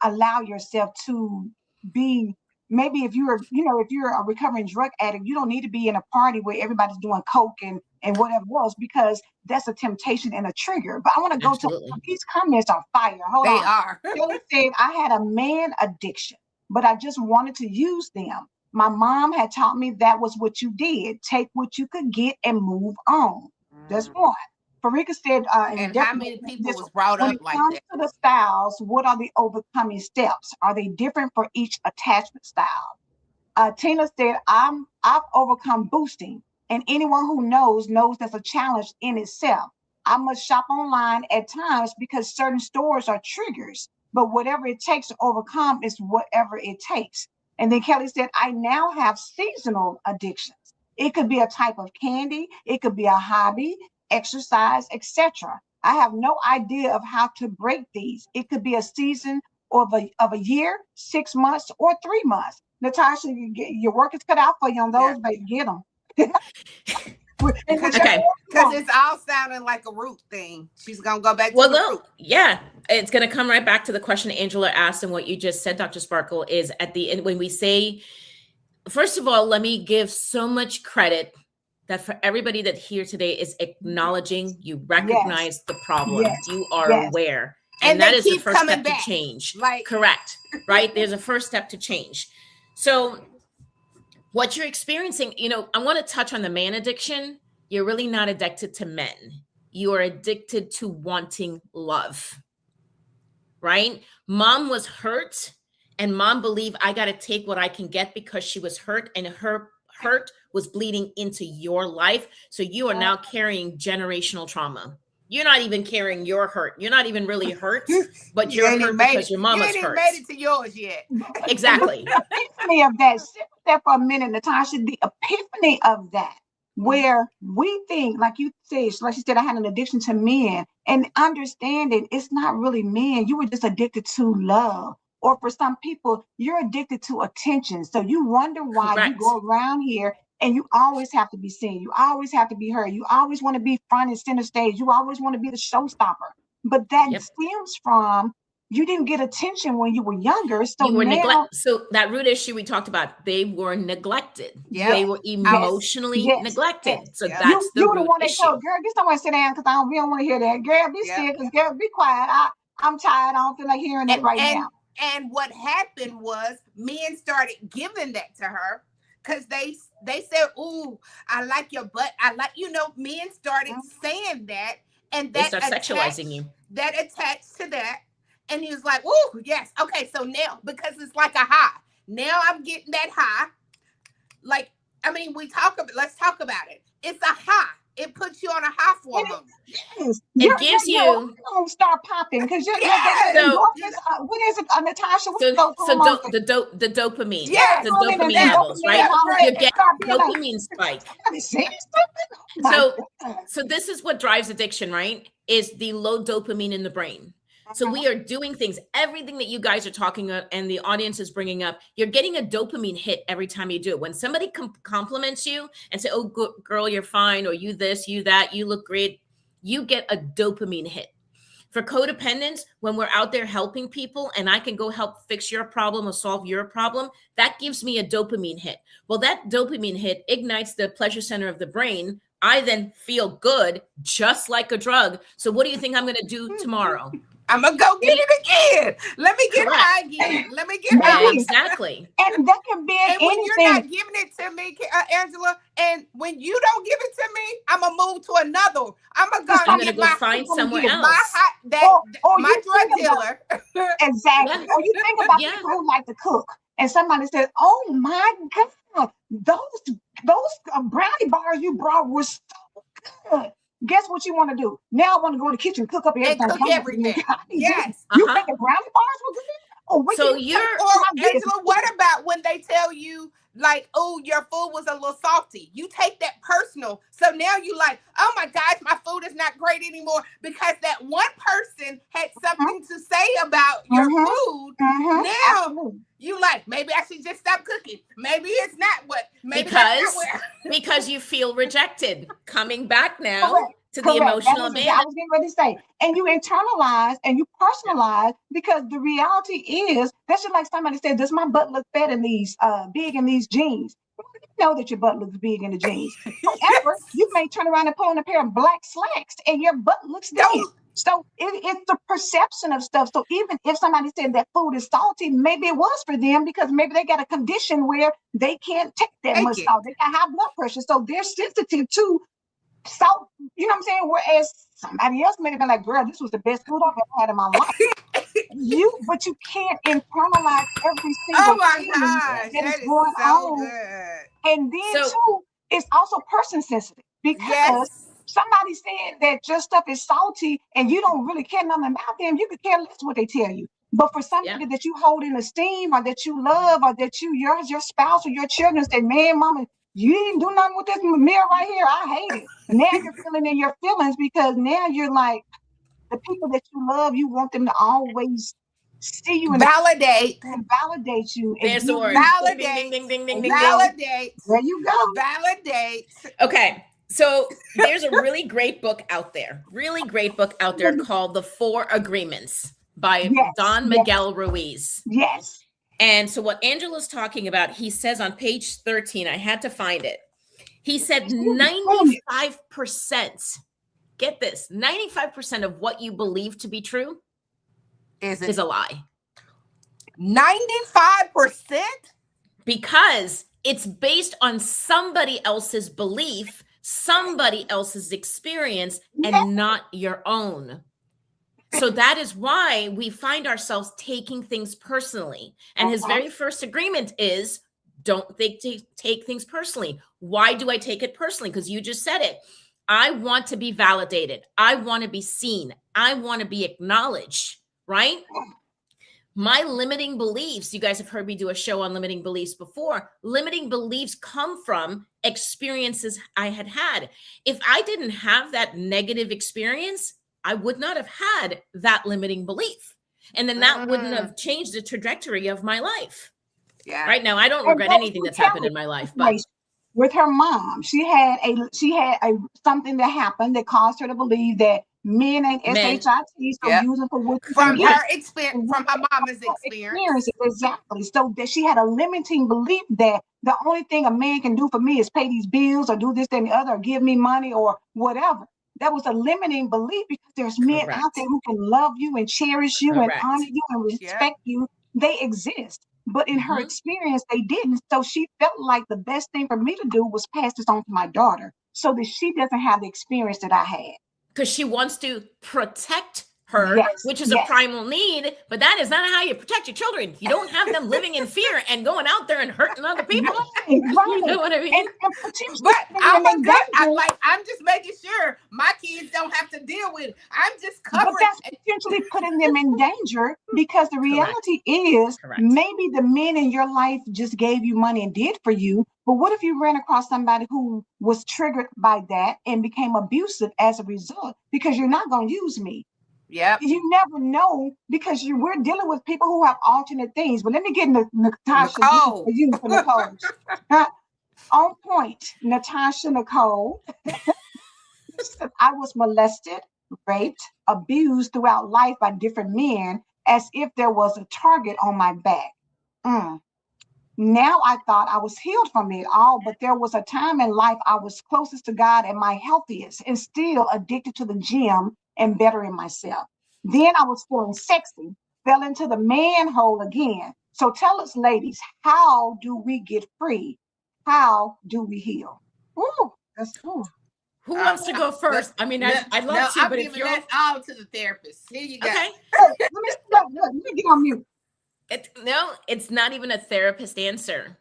allow yourself to be maybe if you're, if you're a recovering drug addict, you don't need to be in a party where everybody's doing coke and whatever else, because that's a temptation and a trigger. But I want to go to Absolutely. these comments are fire. Hold They on. are. Kelly said, I had a man addiction, but I just wanted to use them. My mom had taught me that was what you did. Take what you could get and move on. That's one. Farika said, And how many people was brought when up it like comes that? to the styles, what are the overcoming steps? Are they different for each attachment style? Tina said, I've overcome boosting, and anyone who knows that's a challenge in itself. I must shop online at times because certain stores are triggers, but whatever it takes to overcome is whatever it takes. And then Kelly said, I now have seasonal addictions. It could be a type of candy, it could be a hobby, exercise, etc. I have no idea of how to break these. It could be a season of a year, 6 months, or 3 months. Natasha, your work is cut out for you on those, but get them. Okay. Because it's all sounding like a root thing. She's going to go back to the root. Yeah, it's going to come right back to the question Angela asked, and what you just said, Dr. Sparkle, is at the end when we say, first of all, let me give so much credit that for everybody that here today is acknowledging you recognize the problem. You are aware. And that is the first step to change. Correct. Right? There's a first step to change. So what you're experiencing, I want to touch on the man addiction. You're really not addicted to men. You are addicted to wanting love. Right? Mom was hurt, and mom believed I got to take what I can get because she was hurt, and her hurt was bleeding into your life. So you are now carrying generational trauma. You're not even carrying your hurt. You're not even really hurt, but you're hurt because your mama's hurt. You ain't made it to yours yet. Exactly. The epiphany of that, sit with that for a minute, Natasha, the epiphany of that, where we think, like you said, like she said, I had an addiction to men, and understanding it's not really men. You were just addicted to love. Or for some people, you're addicted to attention. So you wonder why you go around here and you always have to be seen. You always have to be heard. You always want to be front and center stage. You always want to be the showstopper. But that stems from you didn't get attention when you were younger. So you were neglected. So that root issue we talked about, they were neglected. They were emotionally neglected. So that's the root one issue. That told, girl, get somewhere sit down because we don't want to hear that. Girl, be still, because girl, be quiet. I'm tired. I don't feel like hearing that now. And what happened was men started giving that to her because they said, ooh, I like your butt. I like, men started saying that. And that they start sexualizing you. That attached to that. And he was like, ooh, yes. Okay, so now, because it's like a high. Now I'm getting that high. Like, let's talk about it. It's a high. It puts you on a high for a moment. It gives you. Don't start popping because you're. So, what is it, Natasha? The dopamine. Yeah, the dopamine levels, right? You get dopamine spike. So this is what drives addiction, right? Is the low dopamine in the brain. So we are doing things, everything that you guys are talking about and the audience is bringing up, you're getting a dopamine hit every time you do it. When somebody compliments you and say, oh, girl, you're fine, or you this, you that, you look great, you get a dopamine hit. For codependence, when we're out there helping people and I can go help fix your problem or solve your problem, that gives me a dopamine hit. Well, that dopamine hit ignites the pleasure center of the brain. I then feel good, just like a drug. So what do you think I'm going to do tomorrow? I'm going to go get it again. Let me get high again. Let me get high. Exactly. And that can be and when anything. You're not giving it to me, Angela, and when you don't give it to me, I'm going to move to another. I'm going to go find somewhere else. My drug dealer. Exactly. Or you think about people who like to cook and somebody says, oh my God, those brownie bars you brought were so good. Guess what you want to do? Now I want to go to the kitchen, cook up everything. And cook everything. Yes. You think the brownie bars were good? Angela, what about when they tell you, like, oh, your food was a little salty? You take that personal. So now you like, oh my gosh, my food is not great anymore because that one person had something to say about your food. Now you like, maybe I should just stop cooking. Maybe it's not what. Because you feel rejected. Coming back now. to the Correct. That emotional was I abandonment. was getting ready to say. And you internalize and you personalize because the reality is that's just like somebody said, does my butt look fat in these big in these jeans? Well, you know that your butt looks big in the jeans. However, you Yes. may turn around and put on a pair of black slacks and your butt looks thin. Don't. So it's the perception of stuff. So even if somebody said that food is salty, maybe it was for them because maybe they got a condition where they can't take that Take much it. salt. They got high blood pressure. So they're sensitive to salt, you know what I'm saying? Whereas somebody else may have been like, girl, this was the best food I've ever had in my life. But you can't internalize every Oh single my feeling gosh, that is that is going so on. good. And then So too, it's also person sensitive because Yes. somebody said that your stuff is salty and you don't really care nothing about them. You could care less what they tell you. But for yeah, somebody that you hold in esteem or that you love or that your spouse or your children say, man, mama, you didn't do nothing with this meal right here. I hate it. Now you're feeling in your feelings because now you're like the people that you love, you want them to always see you in a Validate. and validate you and there's give the you word. Ding, ding, ding, Validate. ding, ding, ding, there ding, you ding. go. Validate. There you go. Validate. Okay. So there's a really great book out there, called The Four Agreements by Yes, Don yes, Miguel Ruiz. yes. And so what Angela's talking about, he says on page 13, I had to find it. He said 95%, get this, 95% of what you believe to be true Is is it a lie 95%? because it's based on somebody else's belief, somebody else's experience, Yeah. and not your own. So that is why we find ourselves taking things personally. And his very first agreement is don't take things personally. Why do I take it personally? Because you just said it. I want to be validated. I want to be seen. I want to be acknowledged, right? My limiting beliefs, you guys have heard me do a show on limiting beliefs before. Limiting beliefs come from experiences I had had. If I didn't have that negative experience, I would not have had that limiting belief. And then that wouldn't have changed the trajectory of my life. Yeah. Right now, I don't And regret that anything was that's happened in my life, but situation with her mom. She had a something that happened that caused her to believe that men ain't men, shit, so Yep. use it for what you can From get. her experience, from her mama's experience. Experiences, exactly. So that she had a limiting belief that the only thing a man can do for me is pay these bills or do this, that, and the other, or give me money or whatever. That was a limiting belief because there's men out there correct, who can love you and cherish you and honor correct. you and Yep. respect you. They exist. But in her Mhm. experience, they didn't. So she felt like the best thing for me to do was pass this on to my daughter so that she doesn't have the experience that I had. Because she wants to protect her, Yes, which is a yes. primal need, but that is not how you protect your children. You don't have them living in fear and going out there and hurting other people. Right, right. You know what I mean? And potentially But putting oh them my in God, danger. I'm just making sure my kids don't have to deal with it. I'm just But covering. that's potentially putting them in danger because the Correct. reality is Correct. maybe the men in your life just gave you money and did for you. But what if you ran across somebody who was triggered by that and became abusive as a result? Because you're not going to use me. Yep. You never know because we're dealing with people who have alternate things. But let me get Natasha Nicole. for you for Nicole. On point, Natasha Nicole. I was molested, raped, abused throughout life by different men as if there was a target on my back. Now I thought I was healed from it all, but there was a time in life I was closest to God and my healthiest and still addicted to the gym and bettering myself. Then I was feeling sexy, fell into the manhole again. So tell us, ladies, how do we get free? How do we heal? Ooh, that's cool. Who wants to go first? I mean, I'd love to, I'm but if giving you're that all to the therapist. Here you go. okay. Let me get on mute. No, it's not even a therapist answer.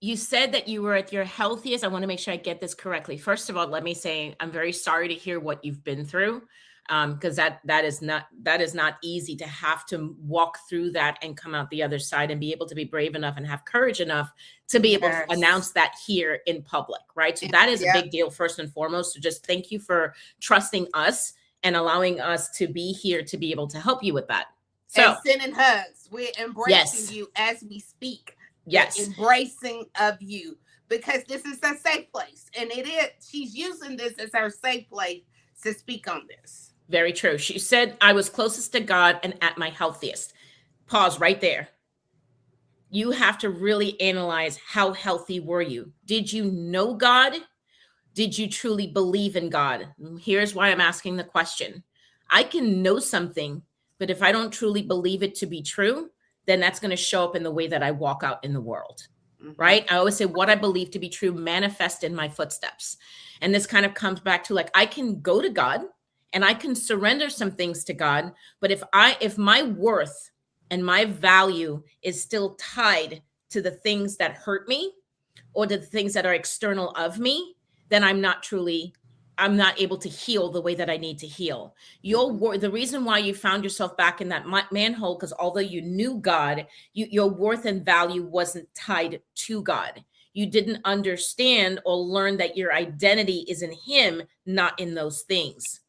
You said that you were at your healthiest. I want to make sure I get this correctly. First of all, let me say I'm very sorry to hear what you've been through, because that is not easy to have to walk through that and come out the other side and be able to be brave enough and have courage enough to be able to announce that here in public, right? So that is a big deal, first and foremost. So just thank you for trusting us and allowing us to be here to be able to help you with that. So and sending hugs. We're embracing you as we speak. Yes. The embracing of you. because this is a safe place. And it is, she's using this as her safe place to speak on this. Very true. She said, I was closest to God and at my healthiest. Pause right there. You have to really analyze, how healthy were you? Did you know God? Did you truly believe in God? Here's why I'm asking the question. I can know something, but if I don't truly believe it to be true, then that's going to show up in the way that I walk out in the world, right? I always say what I believe to be true manifest in my footsteps. And this kind of comes back to, like, I can go to God and I can surrender some things to God, but if my worth and my value is still tied to the things that hurt me or to the things that are external of me, then I'm not able to heal the way that I need to heal. The reason why you found yourself back in that manhole, because although you knew God, your worth and value wasn't tied to God. You didn't understand or learn that your identity is in Him, not in those things.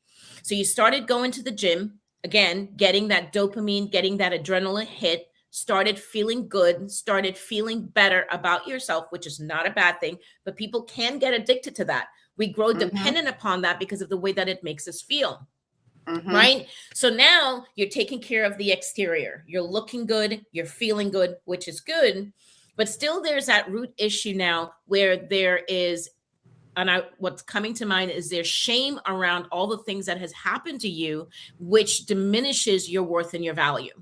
So you started going to the gym, again, getting that dopamine, getting that adrenaline hit, started feeling good, started feeling better about yourself, which is not a bad thing, but people can get addicted to that. We grow dependent upon that because of the way that it makes us feel, right? So now you're taking care of the exterior. You're looking good, you're feeling good, which is good, but still there's that root issue now where there is, what's coming to mind is there's shame around all the things that has happened to you, which diminishes your worth and your value.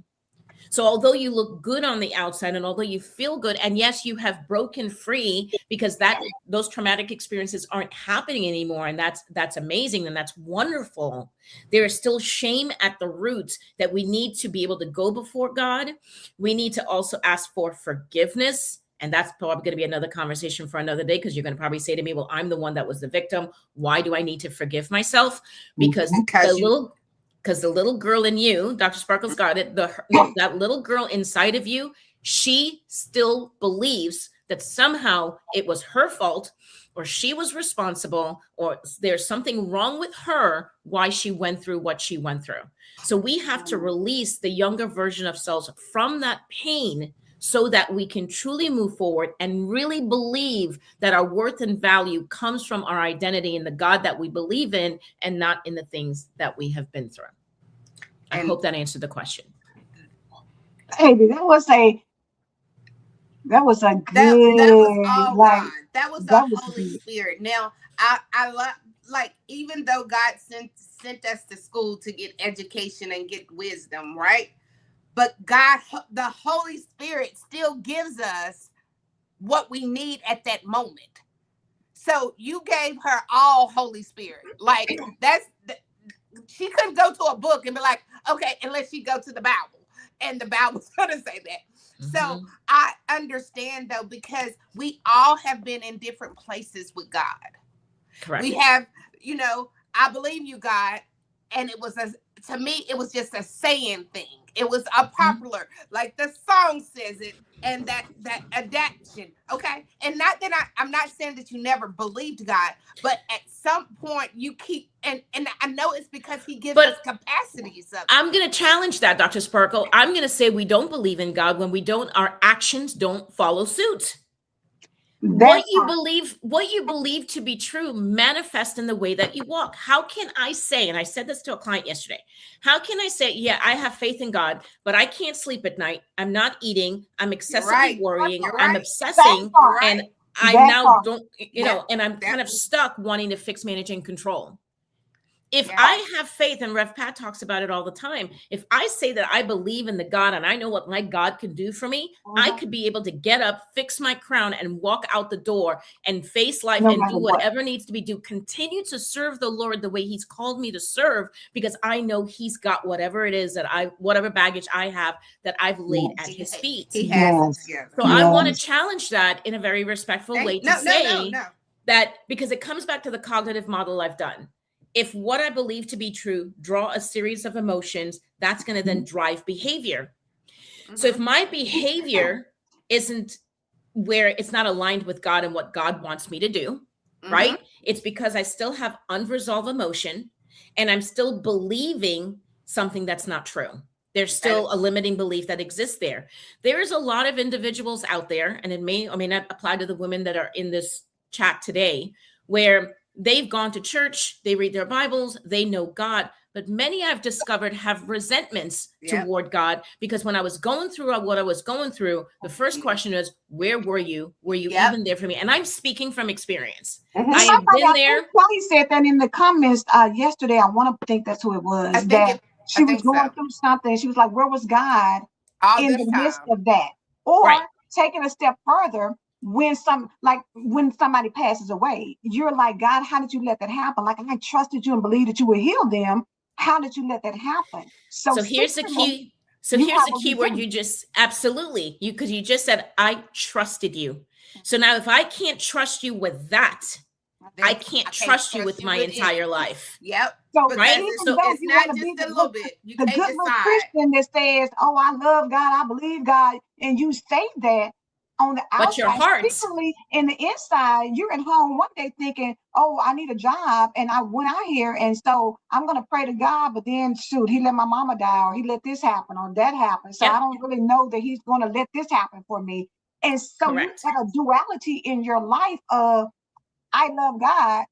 So although you look good on the outside and although you feel good, and yes, you have broken free because those traumatic experiences aren't happening anymore. And that's amazing. And that's wonderful. There is still shame at the roots that we need to be able to go before God. We need to also ask for forgiveness. And that's probably going to be another conversation for another day, because you're going to probably say to me, well, I'm the one that was the victim. Why do I need to forgive myself? Because the little girl in you, Dr. Sparkle's got it, that little girl inside of you, she still believes that somehow it was her fault, or she was responsible, or there's something wrong with her, why she went through what she went through. So we have to release the younger version of selves from that pain so that we can truly move forward and really believe that our worth and value comes from our identity in the God that we believe in, and not in the things that we have been through. I hope that answered the question. Baby, that was a good. That was all God. That was the Holy Spirit. Now, I love, like, even though God sent us to school to get education and get wisdom, right? But God, the Holy Spirit still gives us what we need at that moment. So you gave her all Holy Spirit. Like, she couldn't go to a book and be like, okay, unless she go to the Bible, and the Bible's going to say that. So I understand, though, because we all have been in different places with God. Correct. We have, I believe you, God. And to me, it was just a saying thing. It was a popular, like the song says it, and that adaptation. Okay. And not that I'm not saying that you never believed God, but at some point you keep, and I know it's because He gives us capacities. I'm going to challenge that, Dr. Sparkle. I'm going to say we don't believe in God when our actions don't follow suit. What you believe to be true manifest in the way that you walk. How can I say, and I said this to a client yesterday, how can I say, yeah, I have faith in God, but I can't sleep at night. I'm not eating. I'm excessively worrying. I'm obsessing. And I now don't, and I'm kind of stuck wanting to fix, manage, and control. If I have faith, and Rev Pat talks about it all the time, if I say that I believe in the God and I know what my God can do for me, I could be able to get up, fix my crown, and walk out the door and face life and do whatever needs to be done. Continue to serve the Lord the way He's called me to serve, because I know He's got whatever it is whatever baggage I have that I've laid at His feet. He has. So I want to challenge that in a very respectful way to say that, because it comes back to the cognitive model I've done. If what I believe to be true draw a series of emotions, that's going to then drive behavior. So if my behavior isn't where it's not aligned with God and what God wants me to do, right? It's because I still have unresolved emotion and I'm still believing something that's not true. There's still a limiting belief that exists there. There is a lot of individuals out there, and it may or may not apply to the women that are in this chat today, where they've gone to church, they read their Bibles, they know God, but many I've discovered have resentments toward God, because when I was going through what I was going through, the first question is, where were you? Were you even there for me? And I'm speaking from experience. I have been there. Kelly said that in the comments yesterday. I want to think that's who it was. She was going through something. She was like, where was God in the midst of that? Or taking a step further, when somebody passes away, you're like, God, how did you let that happen? Like, I trusted you and believed that you would heal them. How did you let that happen? So here's the key. So here's the key word you just absolutely, because you just said, I trusted you. So now if I can't trust you with that, I can't trust you with my entire life. Yep. So, right? So it's not just a little bit. You can't decide. The Christian that says, oh, I love God, I believe God, and you say that on the outside, but your heart, secretly in the inside, you're at home one day thinking, oh, I need a job, and I went out here, and so I'm going to pray to God, but then shoot, he let my mama die, or he let this happen, or that happen. So I don't really know that he's going to let this happen for me. And so you have a duality in your life of, I love God,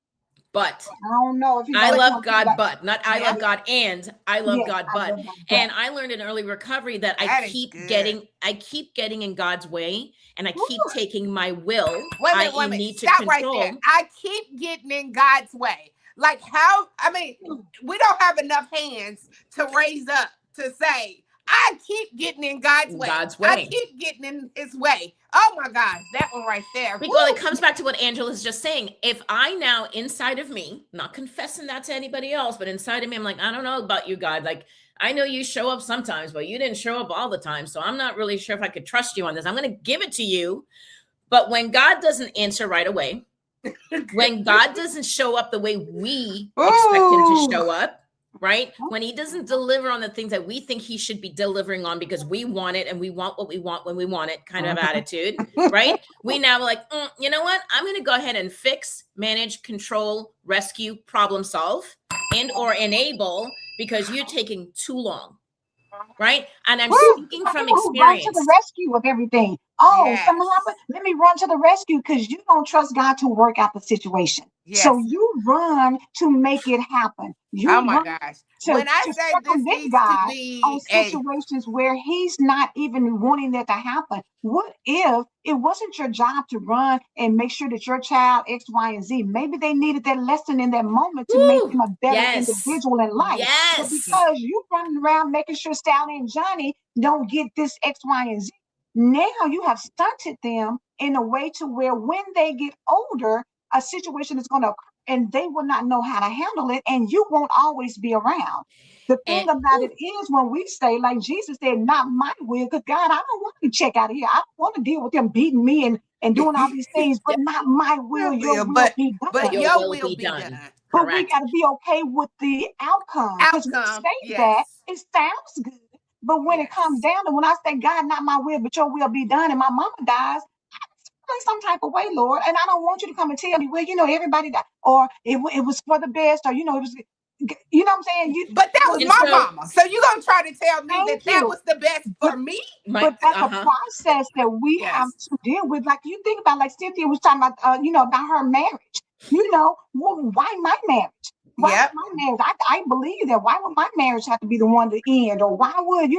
but I don't know if I love God, but not I love God and I love God, but. And I learned in early recovery that I keep getting in God's way, and I keep taking my will. Wait a minute. Need to Stop control. Right there. I keep getting in God's way. Like how? I mean, we don't have enough hands to raise up to say, I keep getting in God's way. I keep getting in His way. Oh my God, that one right there. Well, it comes back to what Angela's just saying. If I now inside of me, not confessing that to anybody else, but inside of me, I'm like, I don't know about you, God. Like, I know you show up sometimes, but you didn't show up all the time. So I'm not really sure if I could trust you on this. I'm going to give it to you. But when God doesn't answer right away, when God doesn't show up the way we expect Him to show up, right? When He doesn't deliver on the things that we think He should be delivering on because we want it and we want what we want when we want it kind of attitude, right? We now like, you know what? I'm going to go ahead and fix, manage, control, rescue, problem solve, and or enable because you're taking too long, right? And I'm speaking from experience. Run to the rescue of everything. Oh, something happened. Let me run to the rescue because you don't trust God to work out the situation. Yes. So you run to make it happen. Oh my gosh. When I say this needs God to be on situations where He's not even wanting that to happen. What if it wasn't your job to run and make sure that your child X, Y, and Z, maybe they needed that lesson in that moment to make them a better individual in life. Yes. But because you running around making sure Sally and Johnny don't get this X, Y, and Z, now you have stunted them in a way to where when they get older, a situation is going to occur and they will not know how to handle it, and you won't always be around. The thing about it is when we say, like Jesus said, not my will, because God, I don't want to check out of here. I don't want to deal with them beating me and doing all these things, but not my will, your will be done. But your will be done. But we got to be okay with the outcome. Because we say that, it sounds good. But when it comes down to when I say, God, not my will, but your will be done, and my mama dies, I some type of way, Lord. And I don't want you to come and tell me, well, everybody died, or it was for the best, or, it was, you know what I'm saying? But that was my mama. So you're going to try to tell me that was the best for me? But that's a process that we have to deal with. Like, you think about, like Cynthia was talking about, about her marriage. Well, why my marriage? Why my marriage? I believe that. Why would my marriage have to be the one to end? Or why would,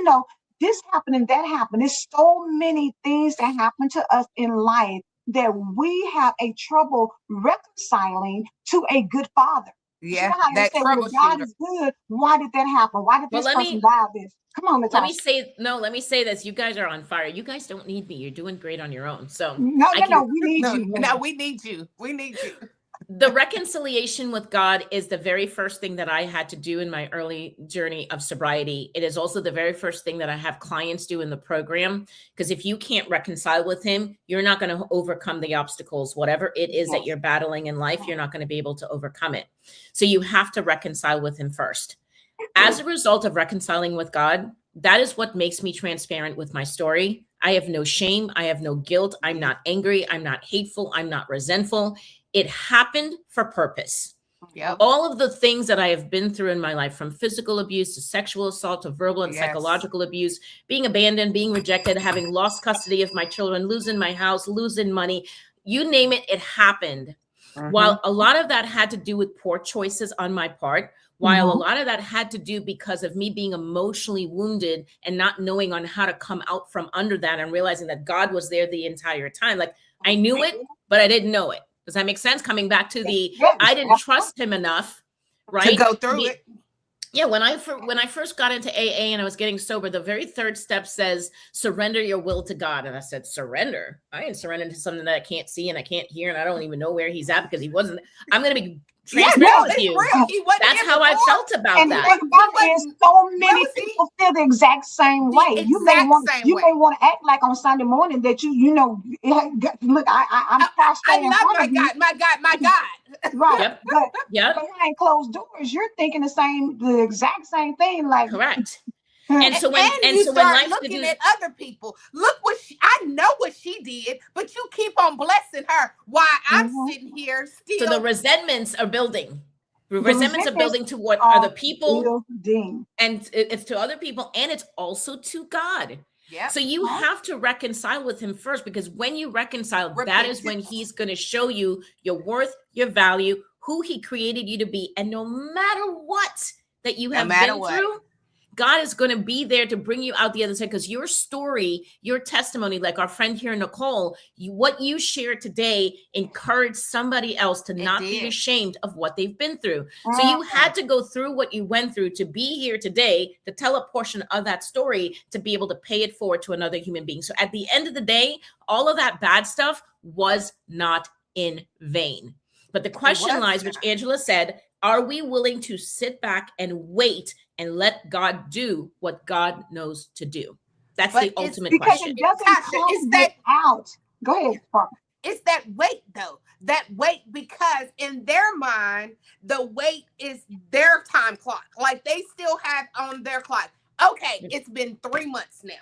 this happen and that happen? There's so many things that happen to us in life that we have a trouble reconciling to a good father. Yeah, that God is good. Why did that happen? Why did this person die this? Come on, Natashah. Let me say this. You guys are on fire. You guys don't need me. You're doing great on your own. So no, we need you. No, we need you. We need you. The reconciliation with God is the very first thing that I had to do in my early journey of sobriety. It is also the very first thing that I have clients do in the program, because if you can't reconcile with Him, you're not going to overcome the obstacles. Whatever it is that you're battling in life, you're not going to be able to overcome it. So you have to reconcile with Him first. As a result of reconciling with God, that is what makes me transparent with my story. I have no shame. I have no guilt. I'm not angry. I'm not hateful. I'm not resentful. It happened for purpose. Yep. All of the things that I have been through in my life, from physical abuse to sexual assault to verbal and psychological abuse, being abandoned, being rejected, having lost custody of my children, losing my house, losing money, you name it, it happened. While a lot of that had to do with poor choices on my part, while a lot of that had to do because of me being emotionally wounded and not knowing on how to come out from under that and realizing that God was there the entire time. Like, I knew it, but I didn't know it. Does that make sense? Coming back to the, I didn't trust him enough, right? To go through it. Yeah, when I first got into AA and I was getting sober, the very third step says, surrender your will to God. And I said, surrender? I ain't surrendering to something that I can't see and I can't hear and I don't even know where he's at because he wasn't. I'm going to be transparent with you. That's how I felt about that. Think about it, so many people feel the exact same way. You may want to act like on Sunday morning that you know, look, I'm prostrating. My God. Right. But behind closed doors, you're thinking the exact same thing. Like, correct. And so when start looking at other people, look what I know what she did, but you keep on blessing her while I'm sitting here still. So the resentments are building. The resentments are building to what other people, and it's to other people, and it's also to God. Yeah. So you have to reconcile with him first, because when you reconcile, that is when he's going to show you your worth, your value, who he created you to be, and no matter what that you have been through, God is going to be there to bring you out the other side, because your story, your testimony, like our friend here, Nicole, what you shared today encouraged somebody else to not be ashamed of what they've been through. So you had to go through what you went through to be here today, to tell a portion of that story, to be able to pay it forward to another human being. So at the end of the day, all of that bad stuff was not in vain. But the question lies, which Angela said, are we willing to sit back and wait and let God do what God knows to do? That's the ultimate question. It's that out. Go ahead, Parker. It's that wait, though. That wait, because in their mind, the wait is their time clock. Like, they still have on their clock. Okay, it's been 3 months now.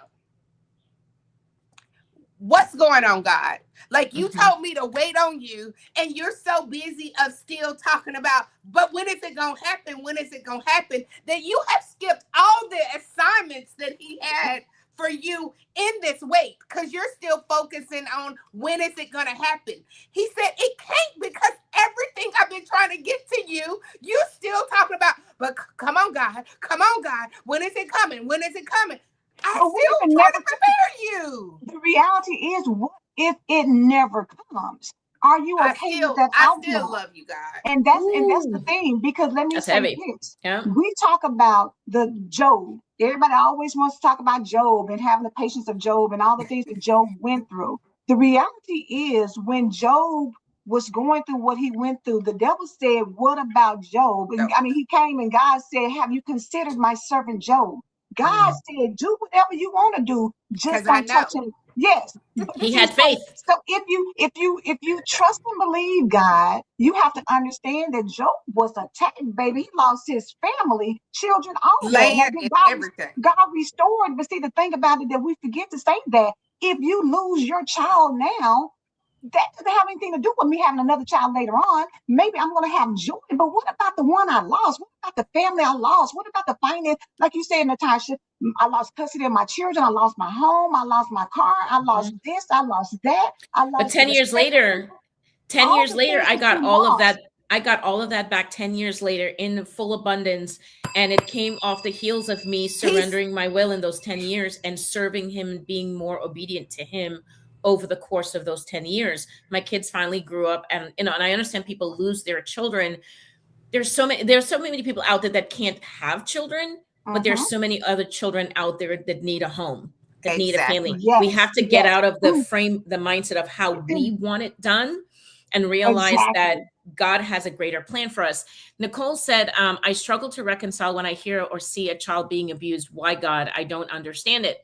What's going on, God? Like, you told me to wait on you, and you're so busy of still talking about, but when is it going to happen? When is it going to happen? That you have skipped all the assignments that he had for you in this wait, because you're still focusing on when is it going to happen. He said it can't, because everything I've been trying to get to you, you're still talking about, but come on, God. Come on, God. When is it coming? When is it coming? I still trying to prepare you. The reality is, what if it never comes? Are you okay with that? I still love you, God. And that's the thing, because let me say this. Yeah. We talk about the Job. Everybody always wants to talk about Job and having the patience of Job and all the things that Job went through. The reality is, when Job was going through what he went through, the devil said, what about Job? And I mean, he came and God said, have you considered my servant Job? God said, do whatever you want to do, just don't touch him. Yes. He had faith. So if you trust and believe God, you have to understand that Job was attacked, baby. He lost his family, children, all that. Everything. God restored. But see, the thing about it that we forget to say, that if you lose your child now, that doesn't have anything to do with me having another child later on. Maybe I'm going to have joy, but what about the one I lost? What about the family I lost? What about the finance? Like you said, Natashah, I lost custody of my children. I lost my home. I lost my car. I lost this. I lost that. But 10 years later, I got all of that. I got all of that back 10 years later in full abundance. And it came off the heels of me surrendering my will in those 10 years and serving him and being more obedient to him over the course of those 10 years. My kids finally grew up, and and I understand people lose their children. There's so many people out there that can't have children, but there's so many other children out there that need a home, that need a family. Yes. We have to get out of the mindset of how we want it done, and realize that God has a greater plan for us. Nicole said, I struggle to reconcile when I hear or see a child being abused. Why, God? I don't understand it.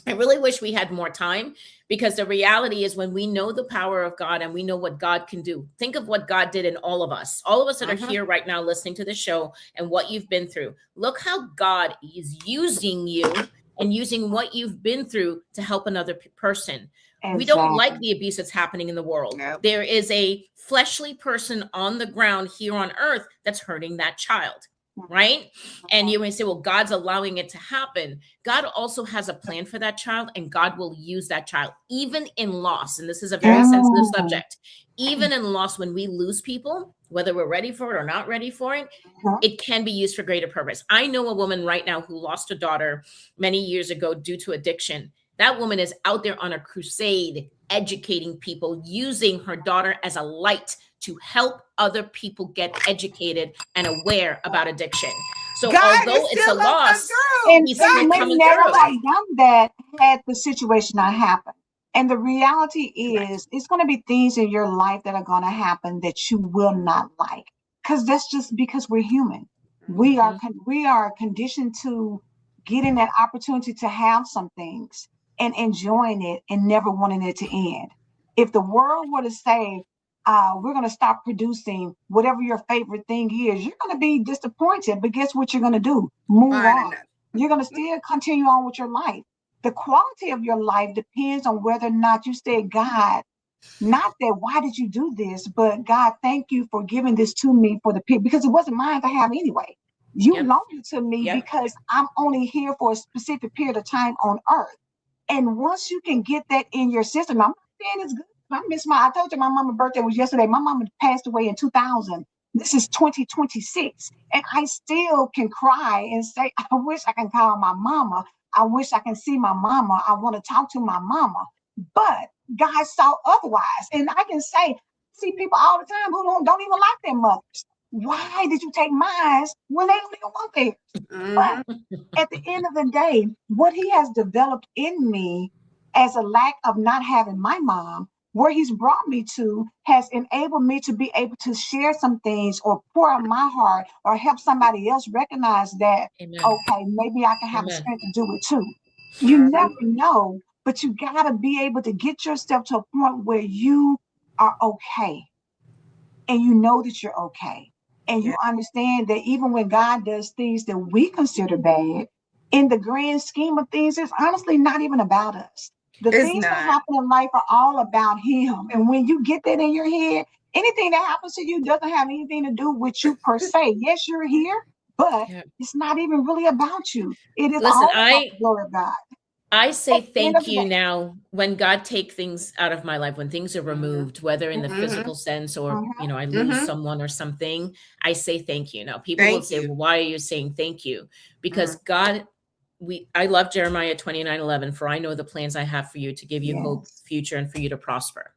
I really wish we had more time, because the reality is, when we know the power of God and we know what God can do, think of what God did in all of us that are here right now listening to the show, and what you've been through. Look how God is using you and using what you've been through to help another person. We don't like Exactly. the abuse that's happening in the world. Yep. There is a fleshly person on the ground here on earth that's hurting that child, right? And you may say, well, God's allowing it to happen. God also has a plan for that child, and God will use that child, even in loss. And this is a very sensitive Mm. subject. Even in loss, when we lose people, whether we're ready for it or not ready for it, Mhm. it can be used for greater purpose. I know a woman right now who lost a daughter many years ago due to addiction. That woman is out there on a crusade, educating people, using her daughter as a light to help other people get educated and aware about addiction. So God is although it's a still gonna come loss, through. And he's she still God may is coming never still through. have like, done that had the situation not happened. And the reality right. is, it's going to be things in your life that are going to happen that you will not like, because that's just because we're human. We are Mhm. we are conditioned to getting that opportunity to have some things and enjoying it and never wanting it to end. If the world were to say, we're going to stop producing whatever your favorite thing is, you're going to be disappointed. But guess what you're going to do? Move Find on. another. You're going to still continue on with your life. The quality of your life depends on whether or not you say, God, not that why did you do this, but God, thank you for giving this to me for the people, because it wasn't mine to have anyway. You Yep. loaned it to me Yep. because I'm only here for a specific period of time on earth. And once you can get that in your system, I'm not saying it's good. I told you my mama's birthday was yesterday. My mama passed away in 2000. This is 2026. And I still can cry and say, I wish I can call my mama. I wish I can see my mama. I want to talk to my mama. But God saw otherwise. And I can say, see people all the time who don't even like their mothers. Why did you take mine when they don't even want theirs? Mm-hmm. But at the end of the day, what he has developed in me as a lack of not having my mom, where he's brought me to, has enabled me to be able to share some things or pour out my heart or help somebody else recognize that, Amen. okay, maybe I can have the Amen. strength to do it too. You never know, but you got to be able to get yourself to a point where you are okay and you know that you're okay. And you Yeah. understand that even when God does things that we consider bad, in the grand scheme of things, it's honestly not even about us. The It's things that not. happen in life are all about Him. And when you get that in your head, anything that happens to you doesn't have anything to do with you per se. Yes, you're here, but Yeah. it's not even really about you. It is Listen, all about the glory of God. I At say the end of thank the you day. now when God take things out of my life, when things are Mm-hmm. removed, whether in the Mm-hmm. physical sense or, Mhm. I lose Mm-hmm. someone or something, I say thank you. Now, people will Thank say, you. well, why are you saying thank you? Because Mm-hmm. God, I love Jeremiah 29:11, for I know the plans I have for you to give you hope, Yes. future, and for you to prosper.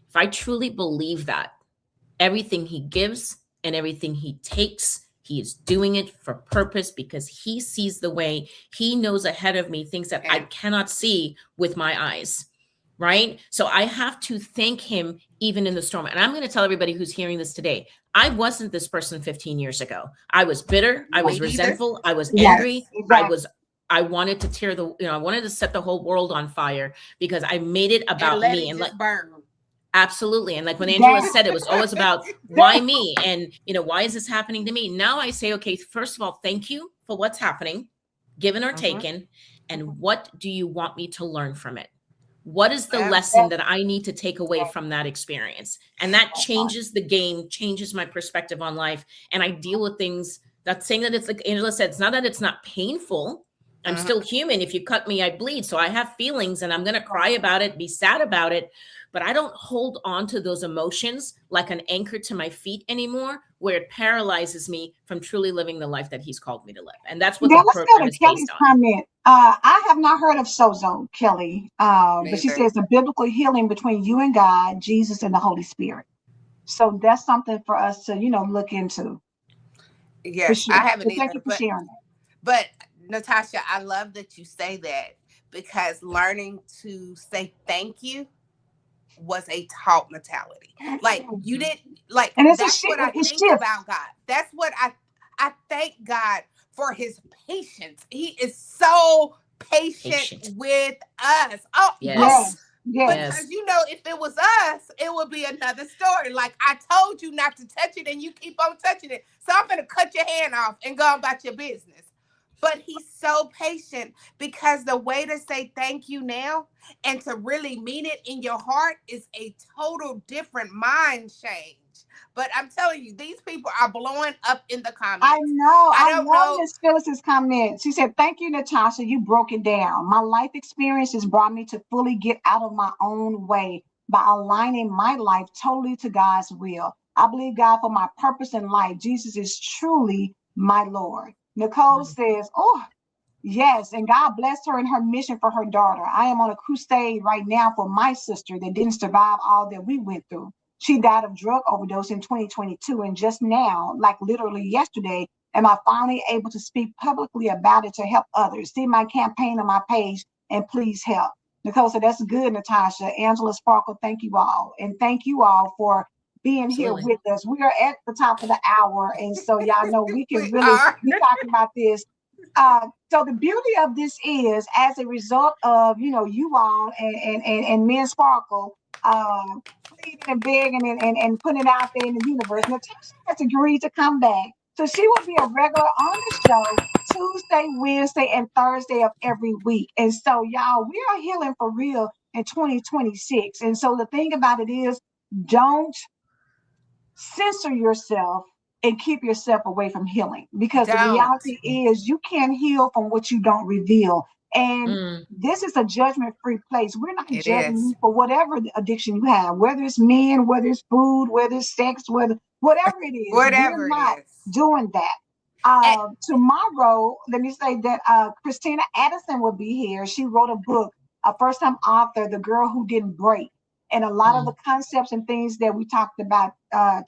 If I truly believe that, everything he gives and everything he takes, he is doing it for purpose because he sees the way. He knows ahead of me things that I And cannot see with my eyes. Right. So I have to thank him even in the storm. And I'm going to tell everybody who's hearing this today, I wasn't this person 15 years ago. I was bitter. I me was either. resentful. I was Yes, angry. Yes. exactly. I wanted to I wanted to set the whole world on fire because I made it And about let me. it And like, just burn. absolutely. And like when Angela That, said, it was always about why me? And, why is this happening to me? Now I say, okay, first of all, thank you for what's happening, given or Mm-hmm. taken. And what do you want me to learn from it? What is the Yep. lesson that I need to take away from that experience? And that that part. changes the game, changes my perspective on life. And I deal with things. That's saying that it's like Angela said, it's not that it's not painful. I'm Mm-hmm. still human. If you cut me, I bleed. So I have feelings and I'm going to cry about it, be sad about it. But I don't hold on to those emotions like an anchor to my feet anymore, where it paralyzes me from truly living the life that he's called me to live. And that's what the Now let's go program to is based Kelly's on. comment. I have not heard of sozo, Kelly, but she Neither. says a biblical healing between you and God, Jesus, and the Holy Spirit. So that's something for us to, look into for Yes, I sure. haven't So thank you either. for sharing But Natasha, I love that you say that because learning to say thank you was a taught mentality. that. Like you didn't like And it's a that's what I it think shifts. about God. That's what I thank God for his patience. He is so patient Patient. with us. Oh, Yes. Yes, yes. Yes. because if it was us, it would be another story. Like I told you not to touch it and you keep on touching it. So I'm gonna cut your hand off and go about your business. But he's so patient because the way to say thank you now and to really mean it in your heart is a total different mind change. But I'm telling you, these people are blowing up in the comments. I I don't love know. Miss Phyllis's comment. She said, "Thank you, Natasha. You broke it down. My life experiences brought me to fully get out of my own way by aligning my life totally to God's will. I believe God for my purpose in life. Jesus is truly my Lord." Nicole says, "Oh, yes, and God blessed her in her mission for her daughter. I am on a crusade right now for my sister that didn't survive all that we went through. She died of drug overdose in 2022, and just now, like literally yesterday, am I finally able to speak publicly about it to help others? See my campaign on my page and please help." Nicole said, "That's good, Natasha." Angela Sparkle, thank you all. And thank you all for being here Absolutely. with us. We are at the top of the hour, and so y'all know we can We really are. be talking about this. So the beauty of this is, as a result of you all and me and Sparkle pleading and begging and putting it out there in the universe, Natasha has agreed to come back. So she will be a regular on the show Tuesday, Wednesday, and Thursday of every week. And so, y'all, we are healing for real in 2026. And so the thing about it is, don't censor yourself and keep yourself away from healing, because the Don't. reality is you can't heal from what you don't reveal. And Mm, this is a judgment free place. We're not It judging is. you for whatever addiction you have, whether it's men, whether it's food, whether it's sex, whatever it is. We're Whatever it not is. doing that. And Tomorrow, let me say that Christina Addison will be here. She wrote a book, a first time author, The Girl Who Didn't Break. And a lot of the mm, concepts and things that we talked about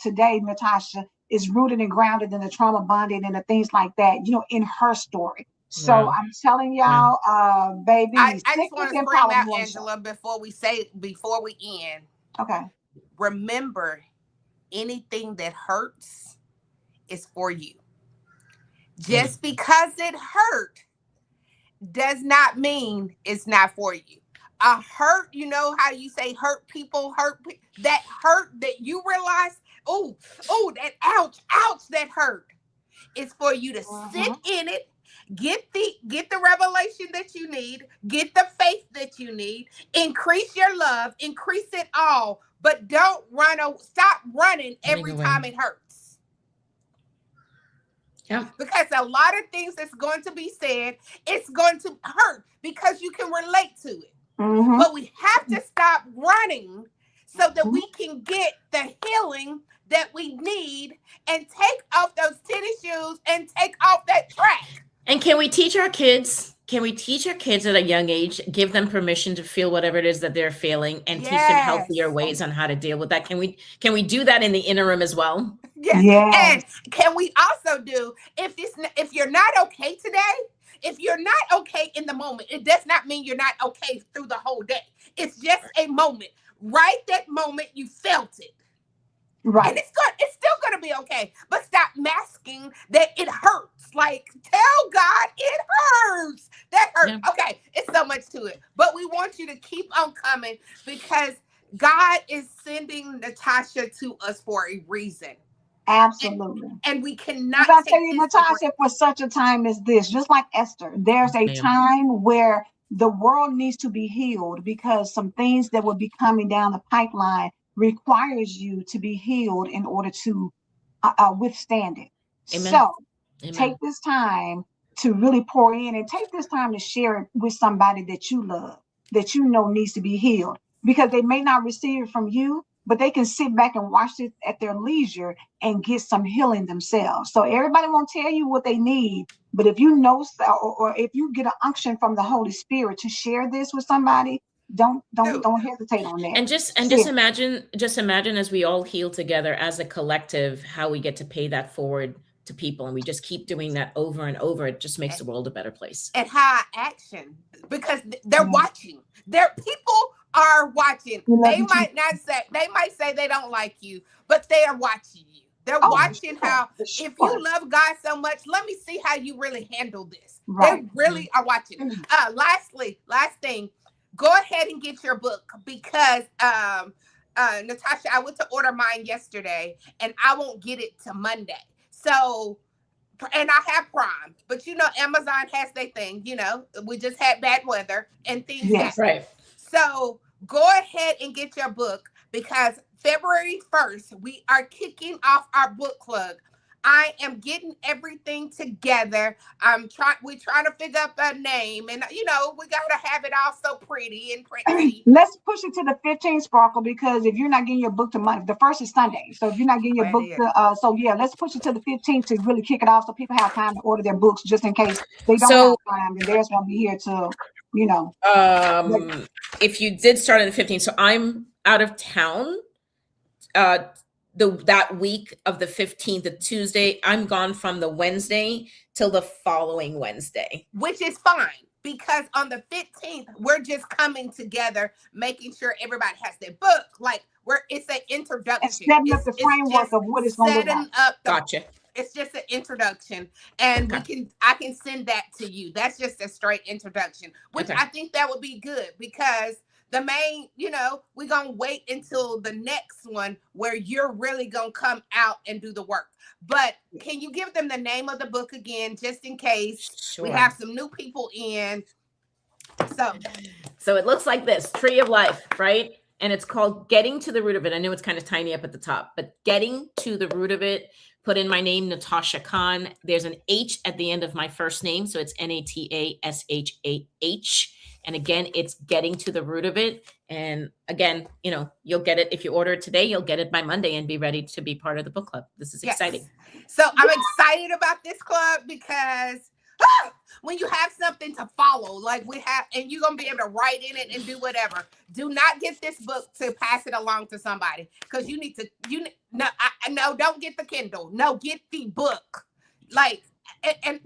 today, Natasha, is rooted and grounded in the trauma bonding and the things like that, in her story. So wow. I'm telling Yeah. y'all, baby, I just Sickness want to and scream Power out, Morning Show. Angela, before we end. Okay. Remember, anything that hurts is for you. Mm, Just because it hurt does not mean it's not for you. A hurt, you know how you say hurt people that hurt that you realize, that ouch, that hurt is for you to sit Mm-hmm. in it, get the revelation that you need, get the faith that you need, increase your love, increase it all, but don't stop running running every away. time it hurts. Yeah. Because a lot of things that's going to be said, it's going to hurt because you can relate to it. Mm-hmm. But we have to stop running so that we can get the healing that we need and take off those tennis shoes and take off that track. And can we teach our kids? Can we teach our kids at a young age, give them permission to feel whatever it is that they're feeling, and teach them healthier Yes. ways on how to deal with that? Can we do that in the interim as well? Yes. Yes. And can we also do, if you're not okay today, if you're not okay in the moment, it does not mean you're not okay through the whole day. It's just a moment. Right that moment you felt it. And Right. it's still gonna be okay. But stop masking that it hurts. Like, tell God it hurts. That hurt. Yeah. Okay, it's so much to it. But we want you to keep on coming because God is sending Natasha to us for a reason. And Absolutely. and we As cannot I tell take you, this for granted. Natasha, for such a time as this, just like Esther, there's Yes, a ma'am. time where the world needs to be healed because some things that will be coming down the pipeline requires you to be healed in order to withstand it. Amen. So take Amen. this time to really pour in and take this time to share it with somebody that you love, that you know needs to be healed, because they may not receive it from you, but they can sit back and watch it at their leisure and get some healing themselves. So everybody won't tell you what they need, but if you know, or if you get an unction from the Holy Spirit to share this with somebody, don't don't Dude, don't hesitate on that. And just Share. imagine as we all heal together as a collective, how we get to pay that forward to people, and we just keep doing that over and over. It just makes the world a better place. at high action because they're Mm. watching. People are watching. We love They you too. might say they don't like you, but they are watching you. They're Oh, for Yeah. watching sure. how, For if you sure. love God so much, let me see how you really handle this. Right. They really are watching. Mm. Last thing, go ahead and get your book because Natasha, I went to order mine yesterday and I won't get it to Monday. So and I have Prime, but you know, Amazon has their thing. You know, we just had bad weather and things Yes. happen. Right. So go ahead and get your book because February 1st, we are kicking off our book club. I am getting everything together. We're trying to figure out a name, and you know, we gotta have it all so pretty and pretty. Let's push it to the 15th, Sparkle, because if you're not getting your book to Monday, the first is Sunday. So if you're not getting your book to, so yeah, let's push it to the 15th to really kick it off so people have time to order their books just in case they don't So have time and theirs won't be here till, you know. if you did start on the 15th, so I'm out of town that week of the 15th, the Tuesday. I'm gone from the Wednesday till the following Wednesday. Which is fine because on the 15th, we're just coming together, making sure everybody has their book. Like it's an introduction. And setting up the framework of what it's going to look like. Gotcha. It's just an introduction, and I can send that to you. That's just a straight introduction, which I think that would be good because the main, you know, we're going to wait until the next one where you're really going to come out and do the work. But can you give them the name of the book again, just in case we have some new people in? So it looks like this, Tree of Life, right? And it's called Getting to the Root of It. I know it's kind of tiny up at the top, but Getting to the Root of It. Put in my name, Natashah Khan. There's an H at the end of my first name, so it's Natashah. And again, it's Getting to the Root of It. And again, you know, you'll get it if you order it today. You'll get it by Monday and be ready to be part of the book club. This is exciting. So I'm excited about this club because when you have something to follow, like we have, and you're gonna be able to write in it and do whatever. Do not get this book to pass it along to somebody because you need to. No, don't get the Kindle. No, get the book. Like and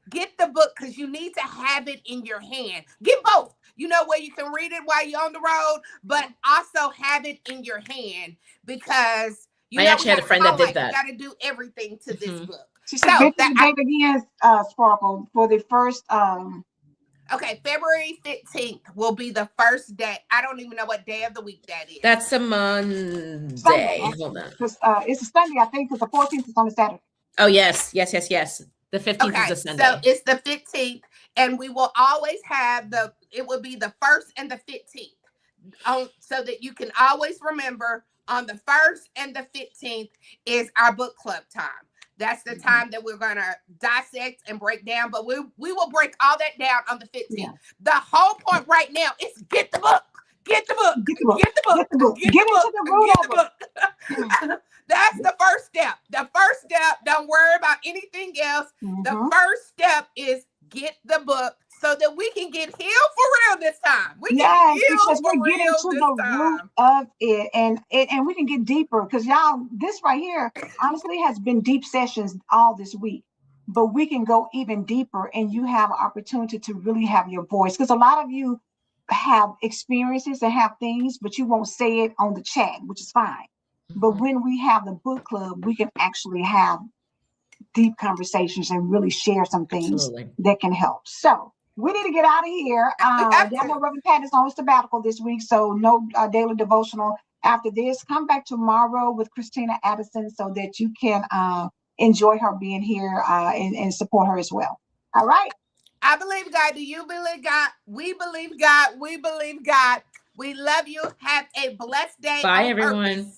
get the book because you need to have it in your hand. Get both. You know, where you can read it while you're on the road, but also have it in your hand because I actually had a friend that did that. You got to do everything to this book. She said, again, Sparkle, for the first. Okay, February 15th will be the first day. I don't even know what day of the week that is. That's a Monday. Sunday. Hold on. It's a Sunday, I think, because the 14th is on a Saturday. Oh, yes. The 15th is a Sunday. So it's the 15th, and we will always have it will be the 1st and the 15th. So that you can always remember on the 1st and the 15th is our book club time. That's the time that we're going to dissect and break down, but we will break all that down on the 15th. Yeah. The whole point right now is get the book. Get the book. Get the book. Get the book. Get the book. Get the book. That's the first step. The first step, don't worry about anything else. The first step is get the book so that we can get healed for real this time. Because we're getting to the root of it and we can get deeper because y'all, this right here honestly has been deep sessions all this week, but we can go even deeper and you have an opportunity to really have your voice because a lot of you have experiences and have things, but you won't say it on the chat, which is fine. But when we have the book club, we can actually have deep conversations and really share some things that can help. So we need to get out of here. Reverend Pat is on sabbatical this week, so no daily devotional after this. Come back tomorrow with Christina Addison so that you can enjoy her being here and support her as well. All right. I believe God. Do you believe God? We believe God. We believe God. We love you. Have a blessed day. Bye, everyone.